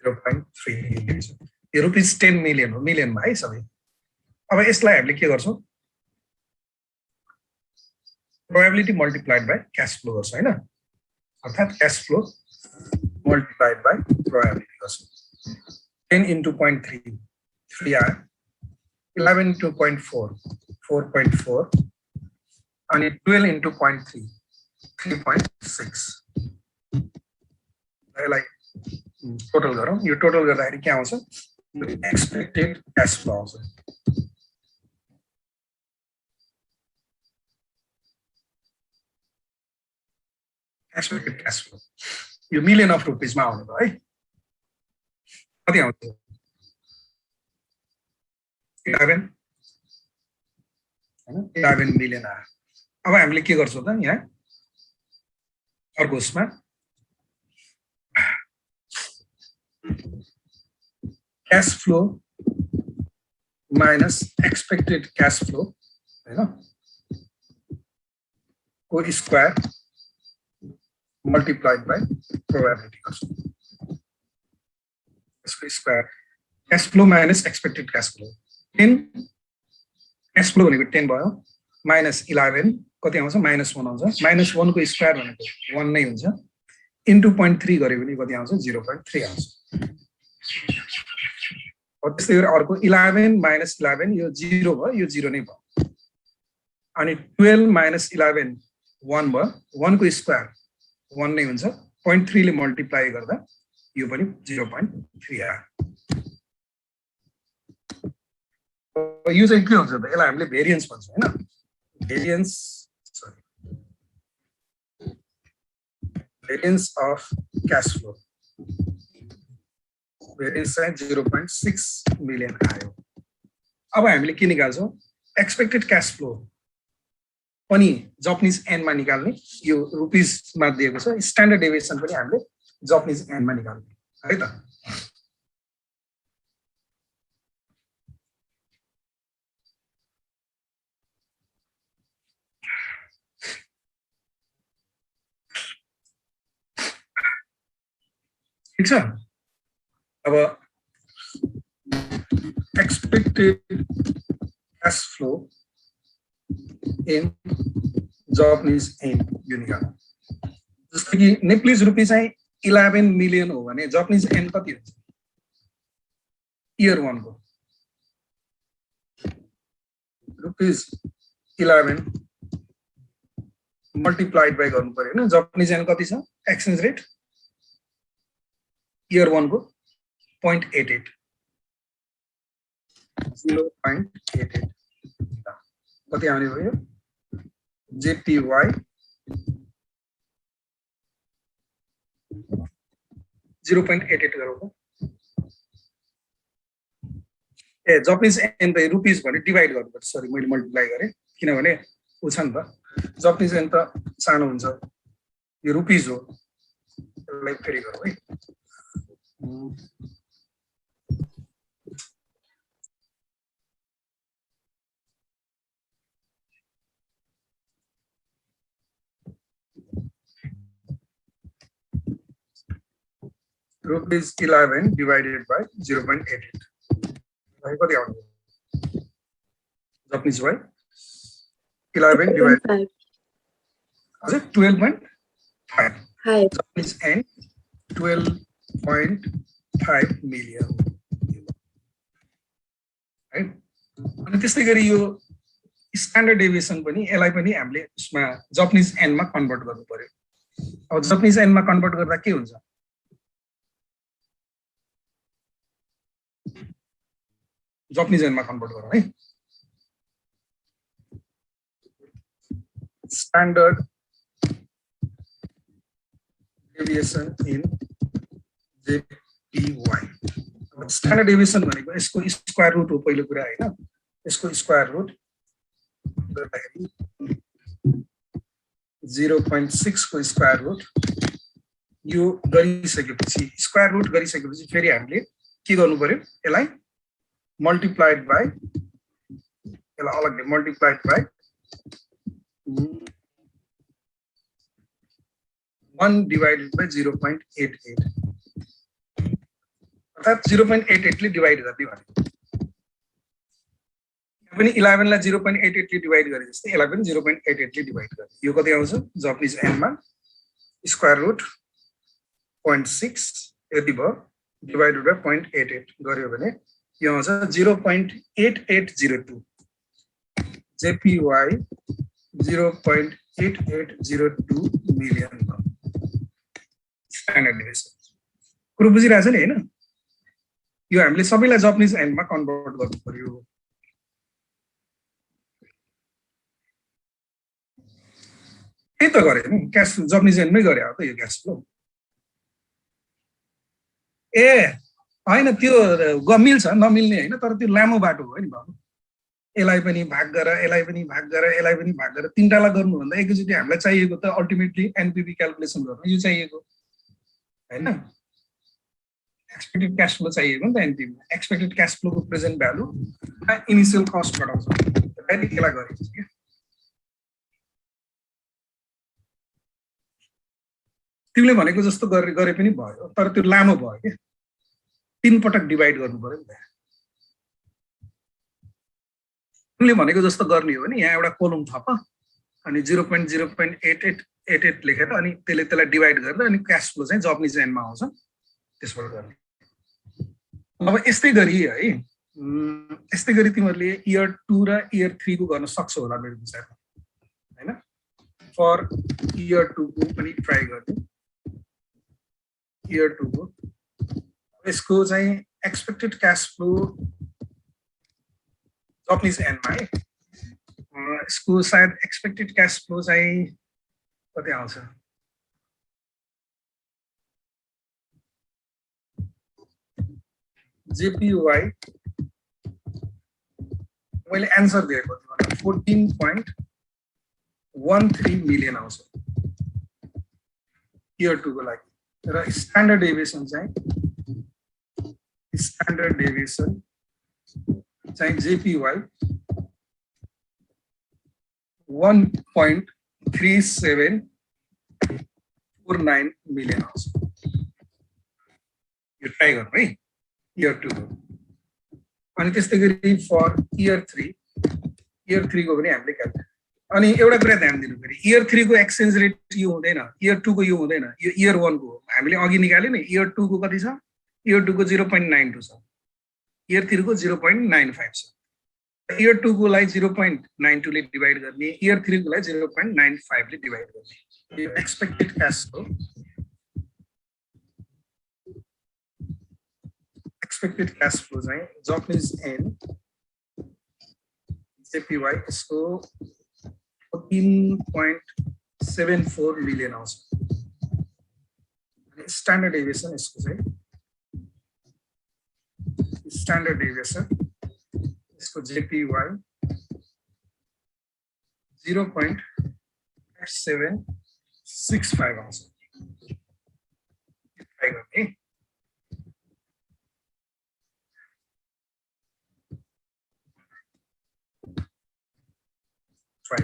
0.3 यो रुपीज 10 मिलियन हो मिलियनमा है सबै अब यसलाई हामीले के गर्छौँ probability multiplied by cash flow गर्छ हैन अर्थात् cash flow multiplied by probability गर्छ 10 into 0.3 3 आयो 11 into 0.4 4.4 अनि 12 into 0.3 3.6 यसलाई टोटल गरौँ यो टोटल गर्दाखेरि के आउँछ एक्सपेक्टेड क्याश फ्लो आउँछ एक्सपेक्टेड क्याश फ्लो यो मिलियन अफ रुपीजमा आउने भयो है कति आउँछ 11 मिलियन आयो अब हामीले के गर्छौँ त यहाँ अर्को उसमा cash flow minus expected cash flow हैन को स्क्वायर मल्टिप्लाइड बाइ प्रोबेबिलिटी गर्छौँ यसको square cash flow minus expected cash flow 10 cash flow भनेको 10 भयो माइनस 11 कति आउँछ -1 आउँछ -1 को स्क्वायर भनेको 1 नै हुन्छ इन्टु 0.3 गरे भने कति आउँछ 0.3 आउँछ त्यस्तै गरी अर्को 11 माइनस 11 यो 0 भयो यो 0 नै भयो अनि 12 माइनस 11 1 भयो 1 को स्क्वायर 1 नै हुन्छ 0.3 ले मल्टिप्लाई गर्दा यो पनि 0.3 आयो यो चाहिँ के हुन्छ त यसलाई हामीले भेरिएन्स भन्छौँ हैन variance of cash flow variance चाहिँ 0.6 मिलियन आयो अब हामीले के निकाल्छौँ एक्सपेक्टेड क्याश फ्लो पनि जापानिज एनमा निकाल्ने यो रुपीजमा दिएको छ स्ट्यान्डर्ड डेभिएसन पनि हामीले जापानिज एनमा निकाल्ने है त ठीक छ अब expected cash flow in Japanese yen यो निकाल्नु जस्तो कि नेपालीज रुपी चाहिँ 11 मिलियन हो भने जापानिज एन कति हुन्छ इयर 1 को रुपीज 11 मल्टिप्लाइड बाइ गर्नु पर्यो हैन जापानिज एन कति छ एक्सचेन्ज रेट इयर 1 को 0.88 0.88 कति आउने भयो जेपीवाई 0.88 गरौँ ए जापानिज एन त रुपीज भने डिभाइड गर्नुपर्छ सरी मैले मल्टिप्लाई गरेँ किनभने उ छ नि त जापानिज एन त सानो हुन्छ यो रुपीज हो यसलाई फेरि गरौँ है rupees 11 divided by 0.88 कति आउने जापानिज वाइ 11 divided हजुर 12.5 जापानिज एन 12.5 मिलियन है अनि त्यस्तै गरी यो स्ट्यान्डर्ड डेभिएसन पनि यसलाई पनि हामीले उसमा जापानिज एनमा कन्भर्ट गर्नु पर्यो अब जापानिज एनमा कन्भर्ट गर्दा के हुन्छ जापानिज एनमा कन्भर्ट गरौँ है standard deviation in JPY standard deviation भनेको यसको स्क्वायर रुट हो पहिलो कुरा हैन यसको स्क्वायर रुट गर्दाखेरि 0.6 को स्क्वायर रुट यो गरिसकेपछि स्क्वायर रुट गरिसकेपछि फेरि हामीले के गर्नु पर्यो यसलाई मल्टिप्लाइड बाइ यसलाई अलग्गै मल्टिप्लाइड बाइ 1 divided by 0.88 अर्थात 0.88 ले डिवाइड गर्ने भनेको यहाँ पनि 11 लाई 0.88 ले डिवाइड गरे जस्तै यसलाई पनि 0.88 ले डिवाइड गर्ने यो कति आउँछ जापानिज n मा स्क्वायर रुट 0.6 यति भयो डिवाइडेड बाइ 0.88 गर्यो भने यो आउँछ 0.8802 JPY 0.8802 मिलियन स्ट्यान्डर्ड डेभिएसन कुरो बुझिरहेछ नि हैन यो हामीले सबैलाई जापानिज एन्डमा कन्भर्ट गर्नु पर्यो त्यही त गरे नि क्याश जापानिज एन्डमै गरे हो त यो क्याश फ्लो ए हैन त्यो मिल्छ नमिल्ने हैन तर त्यो लामो बाटो हो नि बाबु यसलाई पनि भाग गर यसलाई पनि भाग गर यसलाई पनि भाग गर तीनटालाई गर्नुभन्दा एकैचोटि हामीलाई चाहिएको त अल्टिमेटली एनपीवी क्याल्कुलेसन गर्न यो चाहिएको हैन एक्सपेक्टेड क्याश फ्लो चाहिएको नि त एनपीवी एक्सपेक्टेड क्याश फ्लोको प्रेजेन्ट भ्यालु इनिशियल कस्ट घटाउँछ त्यसलाई यसलाई गरिन्छ के तिमीले भनेको जस्तो गरे पनि भयो तर त्यो लामो भयो के 3 पटक डिवाइड गर्नु पर्यो नि त तिमीले भनेको जस्तो गर्ने हो भने यहाँ एउटा कोलम थप अनि 0.0.88 लेखेर अनि त्यसलाई डिवाइड गरेर अनि क्याश फ्लो चाहिँ जापानिज एन्डमा आउँछ त्यसबाट गर्ने अब यस्तै गरी है यस्तै गरी तिमीहरूले इयर 2 र इयर 3 को गर्न सक्छौ होला मेरो विचारमा हैन फर इयर 2 को पनि ट्राई गर्ने इयर 2 को यसको चाहिँ एक्सपेक्टेड क्याश फ्लो जापानिज एन्डमा है यसको सायद एक्सपेक्टेड क्याश फ्लो चाहिँ कति आउँछ JPY मैले एन्सर दिएको थिएँ भने 14.13 मिलियन आउँछ इयर 2 को लागि र स्ट्यान्डर्ड डेभिएसन चाहिँ JPY 1.3749 मिलियन आउँछ यो ट्राई गर्नु है इयर 2 को अनि त्यस्तै गरी फर इयर 3 को पनि हामीले क्याल्कुलेट अनि एउटा कुरा ध्यान दिनु फेरि इयर 3 को एक्सचेन्ज रेट यो हुँदैन इयर 2 को यो हुँदैन यो इयर 1 को हामीले अघि निकाल्यो नि इयर 2 को कति छ इयर 2 को 0.92 छ इयर 3 को 0.95 छ इयर 2 को लाई 0.92 ले डिवाइड गर्ने इयर 3 को लाई 0.95 ले डिवाइड गर्ने यो expected cash flow expected cash flow चाहिँ जापानिज एन्ड JPY यसको 14.74 मिलियन आउँछ अनि स्ट्यान्डर्ड डेभिएसन यसको चाहिँ स्ट्यान्डर्ड डेभिएसन इसको JPY 0.765 आउँछ ट्राई गर्ने ट्राई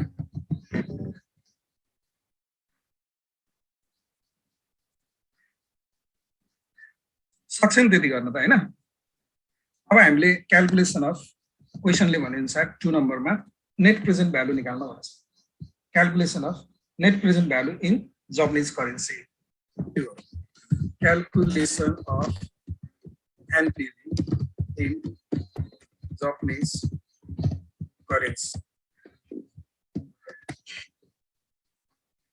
सक्छ नि त्यति गर्न त हैन अब हामीले क्याल्कुलेसन अफ क्वेशनले भने अनुसार 2 नम्बरमा नेट प्रेजेन्ट भ्यालु निकाल्न भनेछ calculation of net present value in Japanese currency calculation of NPV in Japanese currency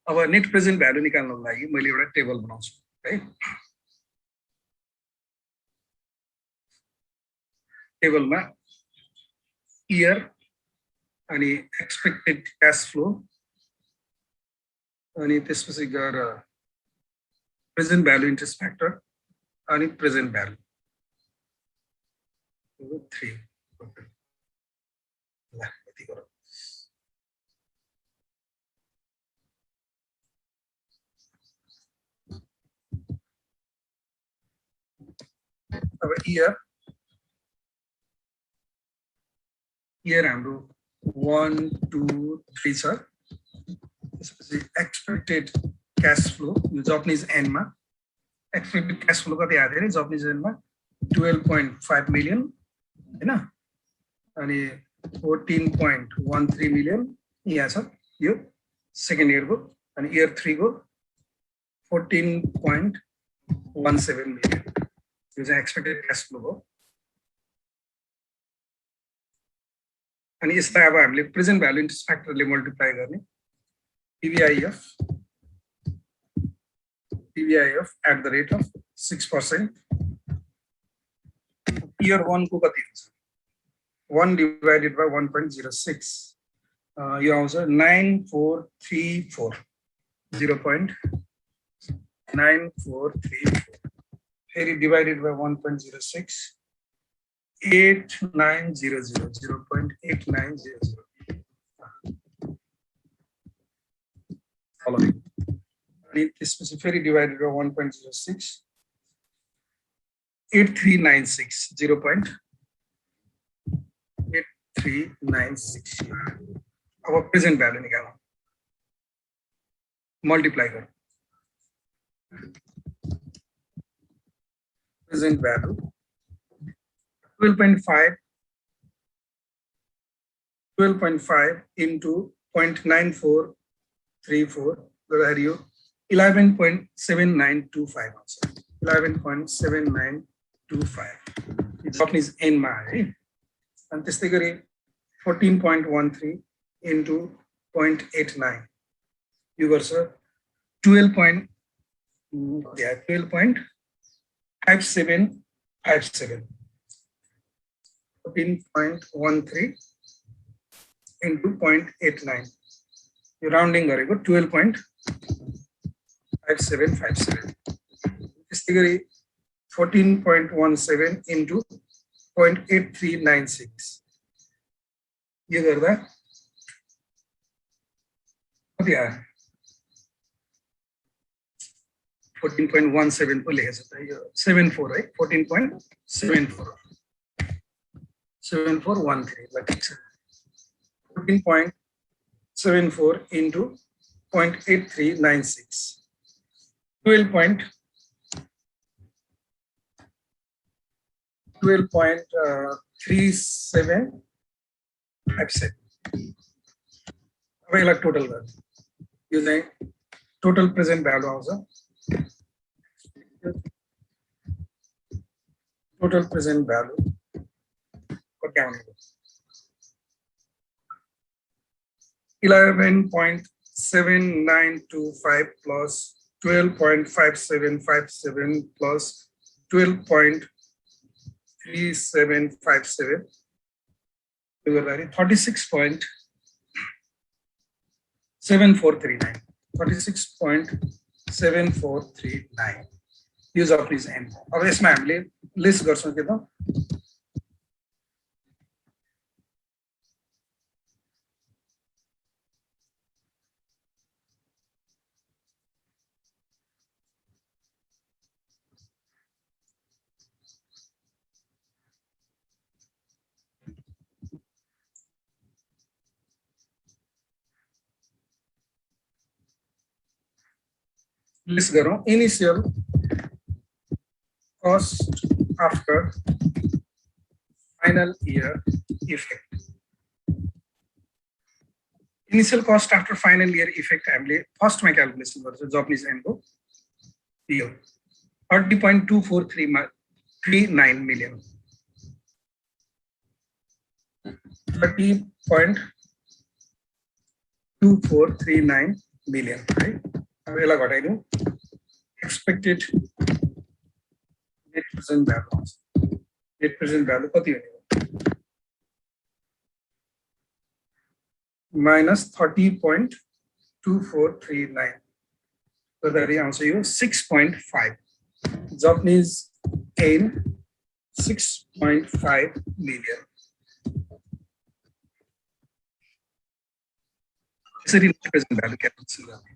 अब नेट प्रेजेन्ट भ्यालु निकाल्नको लागि मैले एउटा टेबल बनाउँछु है टेबलमा इयर अनि एक्सपेक्टेड क्याश फ्लो अनि त्यसपछि गएर प्रेजेन्ट भ्यालु इन्ट्रेस्ट फ्याक्टर अनि प्रेजेन्ट भ्यालु 3 ल यति गरौँ अब इयर हाम्रो 1 2 3 छ त्यसपछि एक्सपेक्टेड क्याश फ्लो यो Japanese Enma expected cash flow कति आयो अरे जापानिज एनमा 12.5 मिलियन हैन अनि 14.13 मिलियन यहाँ छ यो सेकेन्ड इयरको अनि इयर 3 को 14.17 मिलियन यो चाहिँ एक्सपेक्टेड क्याश फ्लो हो अनि यसलाई अब हामीले प्रेजेन्ट भ्यालु इन्ट्रेस्ट फ्याक्टरले मल्टिप्लाई गर्ने PVIF at the rate of 6%. Year 1 को कति हुन्छ 1 divided by 1.06 यो आउँछ 9434 0.9434 फेरि divided by 1.06 8900 0.8900 following अनि त्यसपछि फेरि divided by 1.06 8396 0.8396 अब प्रेजेन्ट भ्यालु निकालौँ मल्टिप्लाई गरौँ प्रेजेन्ट भ्यालु 12.5 into 0.9434 गर्दाखेरि यो 11.7925 आउँछ 11.7925 जापानिज एनमा है अनि त्यस्तै गरी 14.13 into 0.89 यो गर्छ 12.5757 14.13 into 0.89 यो राउन्डिङ गरेको 12.5757 त्यस्तै गरी 14.17 into 0.8396 यो गर्दा कति आयो 14.17 पो लेखेछ त यो 74 है 14.74 7413 ल ठिक छ 14.74 into 0.8396 12.3757 अब यसलाई टोटल गर्ने यो चाहिँ टोटल प्रेजेन्ट भ्यालु आउँछ टोटल प्रेजेन्ट भ्यालु कति आउने 11.7925 plus 12.5757 plus 12.3757 यो गर्दाखेरि 36.7439 36.7439 यो जापानिज एन अब यसमा हामीले लिस्ट गर्छौं के त लिस्ट गरौँ initial cost after final year effect initial cost after final year effect हामीले फर्स्ट मा क्याल्कुलेसन गर्छ जापानिज एन को यो 30.2439 मिलियन 30.2439 मिलियन है अब यसलाई घटाइदिउँ एक्सपेक्टेड net present value कति हो minus 30.2439 गर्दाखेरि आउँछ यो 6.5 Japanese yen 6.5 million. यसरी प्रेजेन्ट भ्यालु क्याल्कुलेसन गर्ने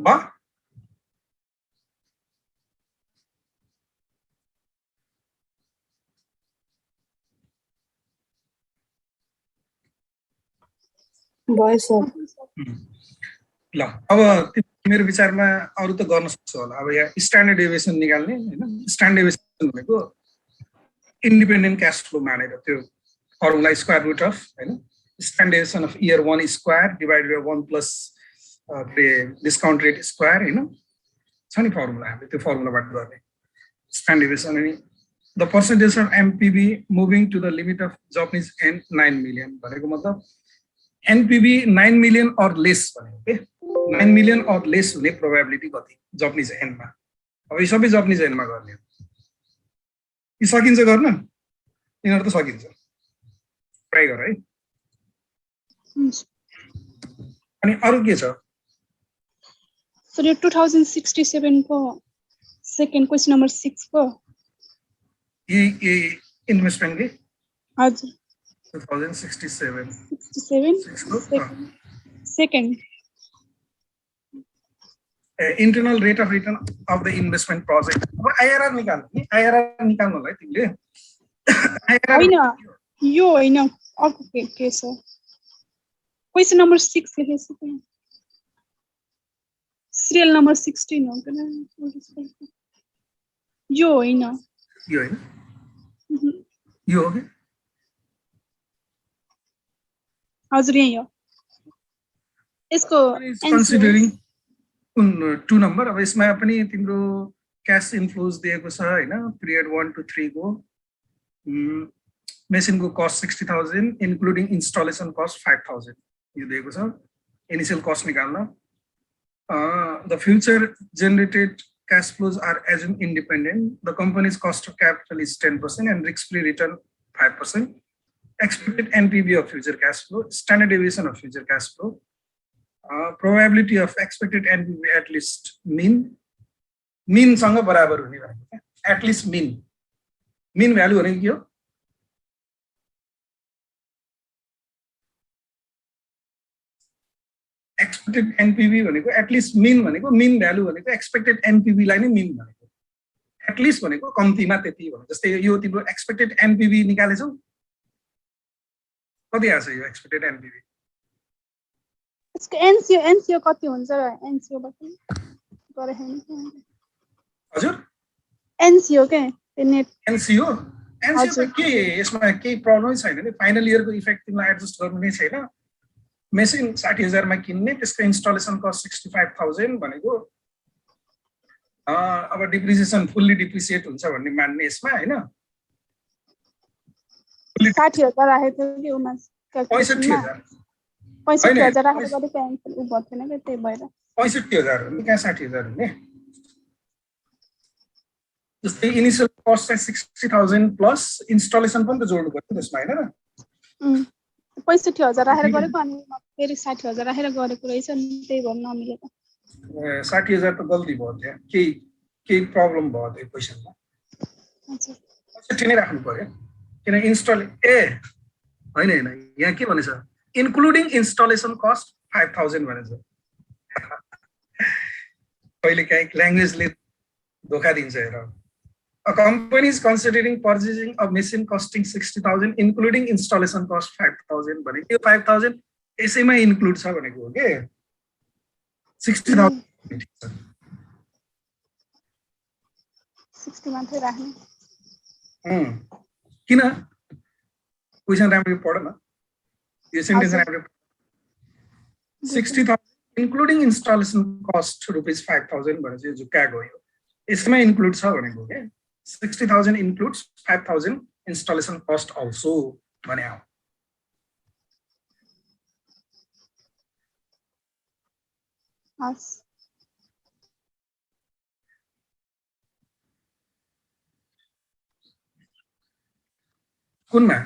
बा भयो सर ल अब मेरो विचारमा अरु त गर्न सक्छु होला अब यहाँ स्ट्यान्डर्ड डेभिएसन निकाल्ने हैन स्ट्यान्डर्ड डेभिएसन भनेको इन्डिपेन्डेन्ट क्याश फ्लो मानेर त्यो फर्मुला स्क्वायर रुट अफ हैन standard deviation of year 1 square divided by 1 plus discount rate square हैन छ नि फर्मुला हामीले त्यो फर्मुलाबाट गर्ने स्ट्यान्डर्ड डेभिएसन अनि the percentage of NPV moving to the limit of Japanese yen 9 million भनेको मतलब एनपीबी 9 मिलियन अर लेस भनेको के 9 मिलियन अर लेस हुने प्रोबेबिलिटी कति जापानिज एनमा अब यो सबै जापानिज एनमा गर्ने यी सकिन्छ गर्न यिनीहरु त सकिन्छ ट्राई गर है अनि अरु के छ सर यो 2067 को सेकेन्ड क्वेशन नम्बर 6 को यी इन्भेस्टमेन्ट के हजुर 2067 second internal rate of return of the investment project. अब IRR निकाल्नु नि IRR निकाल्नुलाई तिमीले हैन यो हैन अर्को के छ क्वेशन नम्बर 6 लेखेछु त्यहाँ सिरियल नम्बर 16 हो के यो हैन यो हो के हजुर यही हो यसको कन्सिडरिङ 2 नम्बर अब यसमा पनि तिम्रो क्याश इन्फ्लोज दिएको छ हैन पिरियड 1 to 3 को मेसिनको कस्ट 60,000 इन्क्लुडिङ इन्स्टलेसन कस्ट 5,000 यो दिएको छ इनिशियल कस्ट निकाल्न the future generated cash flows are assumed independent. The company's cost of capital is 10% and risk-free return 5%. Expected NPV of future cash flow, standard deviation of future cash flow, probability of expected NPV at least mean सँग बराबर हुने भनेको at least mean value भनेको के हो expected NPV भनेको at least mean value भनेको expected NPV लाई नै mean भनेको at least भनेको कम्तिमा त्यति हो जस्तै यो तिम्रो expected NPV निकालेछौ कति आछ यो expected NPV यसको एनसीओ कति हुन्छ र एनसीओ बाट गरे हैन हजुर एनसीओ के नेट एनसीओ के यसमा केही प्रब्लम छैन नि फाइनल इयरको इफेक्ट तिमीलाई एडजस्ट गर्नु नै छैन मेसिन 60,000 मा किन्ने त्यसको इन्स्टलेसन कस्ट 65,000 भनेको अब डिप्रिसिएसन फुल्ली डिप्रिसिएट हुन्छ भन्ने मान्ने यसमा हैन 60,000 राखेको थियो कि उमा 65,000 राखेको गरे क्यान्सल उ भएन के त्यही भएर 65,000 हो नि कहाँ 60,000 हुने जस्तै इनिशियल कस्ट चाहिँ 60,000 प्लस इन्स्टलेसन पनि त जोड्नु पर्छ त्यसमा हैन र 65,000 राखेर गरेको अनि फेरि 60,000 राखेर गरेको रहेछ नि त्यही भन्न नमिलेको 60,000 त गल्ती भयो त्यहाँ केही प्रब्लम भयो त्यो क्वेशनमा हजुर 65 नै राख्नु पर्यो किन इन्स्टल हैन यहाँ के भनेछ इन्क्लुडिङ इन्स्टलेसन कस्ट 5,000 भनेछ पहिले काई ल्याङ्ग्वेजले धोका दिन्छ हेर A company is considering purchasing a machine costing 60,000 including installation cost 5,000 भने त्यो 5,000 यसैमा इन्क्लुड छ भनेको हो के 60,000 60 मात्रै राख्ने किन क्वेशन राम्रो पढ न यो sentence 60,000 including installation cost rupees 5,000 भनेपछि जुका गयो यसमा इन्क्लुड छ भनेको के 60,000 includes 5,000 installation cost also भने हो कुनमा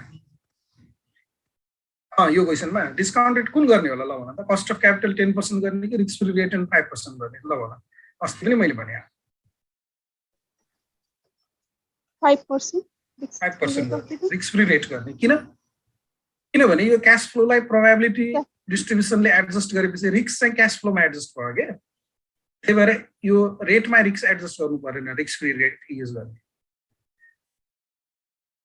यो क्वेशनमा डिस्काउन्ट रेट कुन गर्ने होला ल भन त कस्ट अफ क्यापिटल 10% गर्ने कि रिस्क फ्री रेट 5% गर्ने ल भन अस्ति पनि मैले भने 5% रिस्क फ्री रेट गर्ने किनभने यो क्याश फ्लोलाई प्रोबेबिलिटी डिस्ट्रिब्युसनले एडजस्ट गरेपछि रिस्क चाहिँ क्याश फ्लोमा एडजस्ट भयो के त्यही भएर यो रेटमा रिस्क एडजस्ट गर्नु पर्दैन रिस्क फ्री रेट युज गर्ने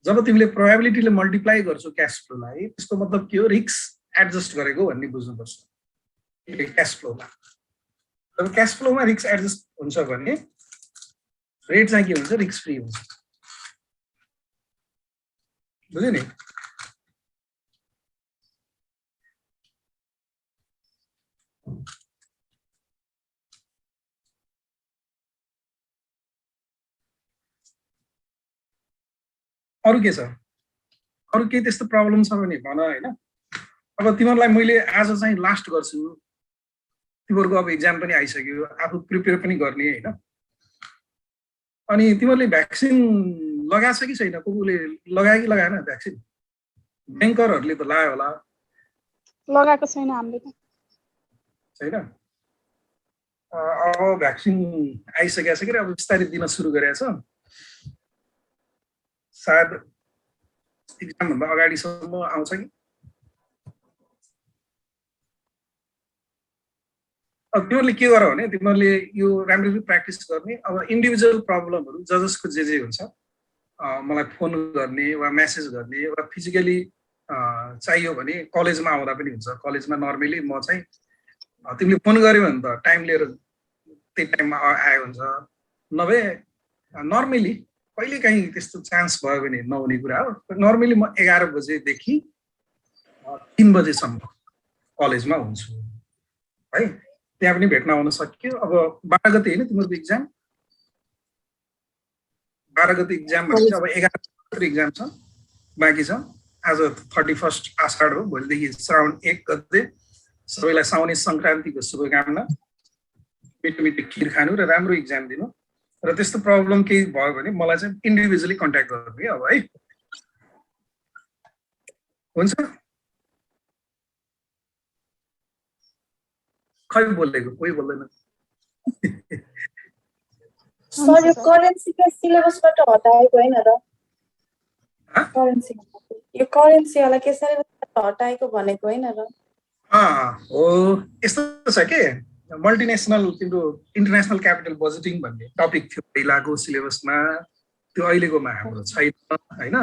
जब तिमीले प्रोबेबिलिटीले मल्टिप्लाई गर्छौ क्याश फ्लोलाई त्यसको मतलब के हो रिस्क एडजस्ट गरेको भन्ने बुझ्नुपर्छ क्याश फ्लोमा जब क्याश फ्लोमा रिस्क एडजस्ट हुन्छ भने रेट चाहिँ के हुन्छ रिस्क फ्री हुन्छ बुझ्यो नि अरु के छ अरु के त्यस्तो प्रब्लम छ भने भन हैन अब तिमीहरुलाई मैले आज चाहिँ लास्ट गर्छु तिमीहरुको अब एक्जाम पनि आइसक्यो आफू प्रिपेयर पनि गर्ने हैन अनि तिमीहरुले भ्याक्सिन लगाछ कि छैन कुकुले लगायो कि लगाएन भ्याक्सिन बैंकरहरुले त लगायो होला लगाएको छैन हामीले त छैन अब भ्याक्सिन आइसकेको छ कि अब बिस्तारै दिन सुरु गरेछ सायद एक्जाम भन्दा अगाडिसम्म आउँछ कि अब तिमीहरुले के गर भने तिमीहरुले यो राम्ररी प्र्याक्टिस गर्ने अब इन्डिभिजुअल प्रब्लमहरु जसको जे हुन्छ मलाई फोन गर्ने वा मेसेज गर्ने वा फिजिकली चाहियो भने कलेजमा आउँदा पनि हुन्छ कलेजमा नर्मली म चाहिँ तिमीले फोन गर्यो भने त टाइम लिएर त्यही टाइममा आयो हुन्छ नभए नर्मली कहिले काहीँ त्यस्तो चान्स भयो भने नहुने कुरा हो नर्मली म 11 बजेदेखि 3 बजेसम्म कलेजमा हुन्छु है त्यहाँ पनि भेट्न आउन सक्यो अब 12 गते हैन तिम्रो एक्जाम 12 गते एक्जाम भनेपछि अब 11 गते एक्जाम छ बाँकी छ आज 31 आषाढ हो भोलिदेखि श्रावण 1 गते सबैलाई साउने संक्रान्तिको शुभकामना मिठो मिठो खिर खानु र राम्रो एक्जाम दिनु र त्यस्तो प्रब्लम केही भयो भने मलाई चाहिँ इन्डिभिजुअली कन्ट्याक्ट गर्नु के अब है हुन्छ खै बोलेको कोही बोल्दैन सर यो करेन्सीको सिलेबसबाट हटाएको हैन र यो करेन्सी वाला के सिलेबसबाट हटाएको भनेको हैन र हो यस्तो छ के मल्टिनेशनल तिम्रो इन्टरनेशनल क्यापिटल बजेटिङ भन्ने टपिक थियो पहिलाको सिलेबसमा त्यो अहिलेकोमा हाम्रो छैन हैन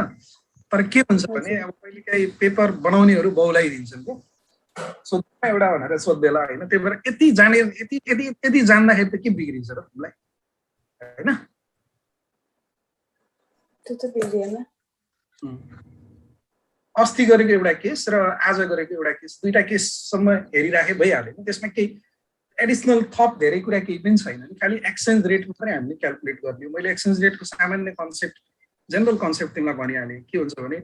तर के हुन्छ भने अब कहिलेकाहीँ पेपर बनाउनेहरू बहुलाइदिन्छन् के सोध्दा एउटा भनेर सोध्देला हैन त्यही भएर यति जाने यति जान्दाखेरि त के बिग्रिन्छ र तिमीलाई हैन त्यो त बिग्रिएन अस्ति गरेको एउटा केस र आज गरेको एउटा केस दुईटा केससम्म हेरिराखे भइहाल्यो त्यसमा केही एडिसनल थप धेरै कुरा केही पनि छैन नि खाली एक्सचेन्ज रेट मात्रै हामीले क्याल्कुलेट गर्ने मैले एक्सचेन्ज रेटको सामान्य कन्सेप्ट जनरल कन्सेप्ट तिमीलाई भनिहालेँ के हुन्छ भने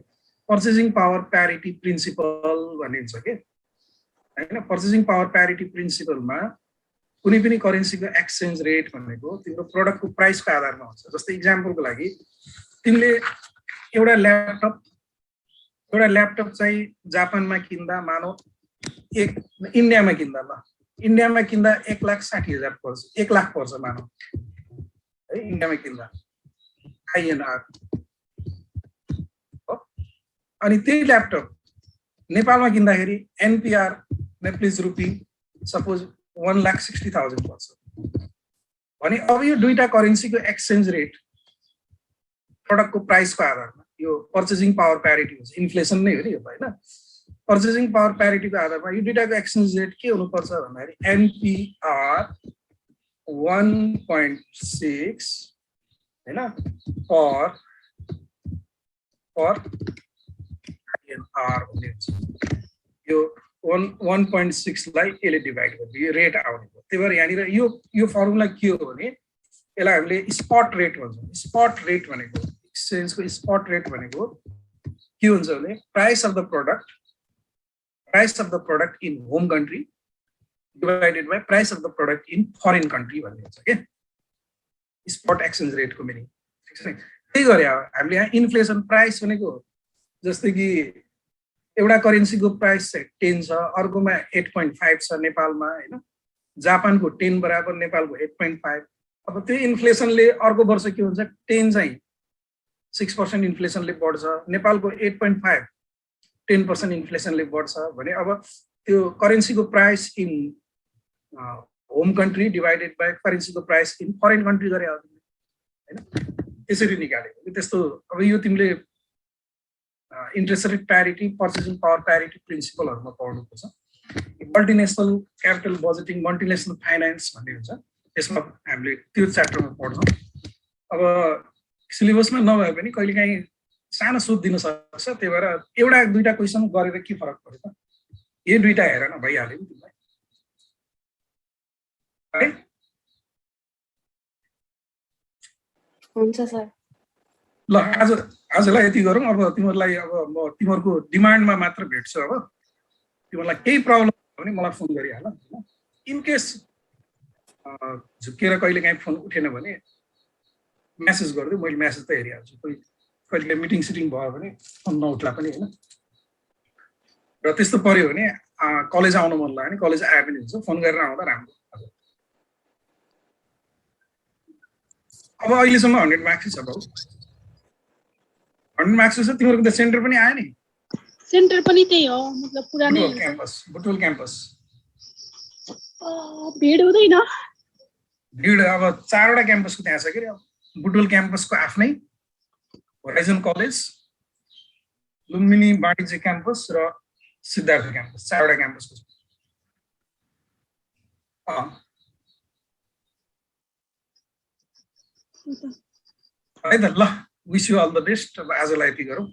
पर्चेजिङ पावर प्यारिटी प्रिन्सिपल भन्ने हुन्छ के हैन पर्चेजिङ पावर प्यारिटी प्रिन्सिपलमा कुनै पनि करेन्सीको एक्सचेन्ज रेट भनेको तिम्रो प्रोडक्टको प्राइसको आधारमा हुन्छ जस्तै इक्जाम्पलको लागि तिमीले एउटा ल्यापटप चाहिँ जापानमा किन्दा मानौ इन्डियामा किन्दा ल इन्डियामा किन्दा 1,60,000 पर्छ 1 लाख पर्छ मानौ है इन्डियामा किन्दा INR अनि त्यही ल्यापटप नेपालमा किन्दाखेरि NPR नेपालीज रुपी सपोज 1,60,000 पर्छ भने अब यो दुईटा करेन्सीको एक्सचेन्ज रेट प्रोडक्टको प्राइसको आधारमा यो पर्चेजिङ पावर प्यारिटी हुन्छ इन्फ्लेसन नै हो नि यो हैन पर्चेजिङ पावर प्यारिटीको आधारमा यो दुईटाको एक्सचेन्ज रेट के हुनुपर्छ भन्दाखेरि NPR 1.6 हैन पर INR भन्ने हुन्छ 1.6 लाई यसले डिभाइड गरिदियो यो रेट आउने भयो त्यही भएर यहाँनिर यो फर्मुला के हो भने यसलाई हामीले स्पट रेट भन्छौँ स्पट रेट भनेको एक्सचेन्जको स्पट रेट भनेको के हुन्छ भने price of the product in home country divided by price of the product in foreign country भन्ने हुन्छ के स्पट एक्सचेन्ज रेटको मिनिङ ठिक छ नि त्यही गरे हामीले यहाँ इन्फ्लेसन प्राइस भनेको जस्तै कि एउटा करेन्सीको प्राइस चाहिँ 10 छ अर्कोमा 8.5 छ नेपालमा हैन जापानको 10 बराबर नेपालको 8.5 अब त्यो इन्फ्लेसनले अर्को वर्ष के हुन्छ 10 चाहिँ 6% इन्फ्लेसनले बढ्छ नेपालको 8.5 10% इन्फ्लेसनले बढ्छ भने अब त्यो करेन्सीको price in home country divided by करेन्सीको प्राइस इन फरेन कन्ट्री गरे हैन त्यसरी निकालेको त्यस्तो अब यो तिमीले interest rate parity purchasing power parity प्रिन्सिपलहरुमा पढ्नुपर्छ multinational capital budgeting multinational finance भन्ने हुन्छ त्यसमा हामीले त्यो च्याप्टरमा पढ्छौँ अब सिलेबसमा नभए पनि कहिलेकाहीँ सानो सोध दिन सक्छ त्यही भएर एउटा दुईटा क्वेसन गरेर के फरक पर्छ त यो दुईटा हेर न भइहाल्यो नि तिमीलाई है हुन्छ सर ल आजलाई यति गरौँ अब तिमीहरूलाई अब म तिमीहरूको डिमान्डमा मात्र भेट्छु अब तिमीहरूलाई केही प्रब्लम भयो भने मलाई फोन गरिहाल इन केस झुकेर कहिलेकाहीँ फोन उठेन भने मेसेज गरिदियो मैले मेसेज त हेरिहाल्छु कहिले मिटिङ सिटिङ भयो भने फोन नउठ्ला पनि होइन र त्यस्तो पर्यो भने कलेज आउनु मन लाग्यो भने कलेज आए पनि हुन्छ फोन गरेर आउँदा राम्रो अब अहिलेसम्म 100 मार्क्स छ बाबु 100 मार्क्स छ तिमीहरूको त सेन्टर पनि आयो नि सेन्टर पनि त्यही हो मतलब पुरानै बुटवल क्याम्पस भिड हुँदैन भिड अब 4वटा क्याम्पसको त्यहाँ छ के अब बुटवल क्याम्पसको आफ्नै होराइजन कलेज लुम्बिनी वाणिज्य क्याम्पस र सिद्धार्थ क्याम्पस 4वटा क्याम्पसको है त ल wish you all the best अब आजलाई यति गरौँ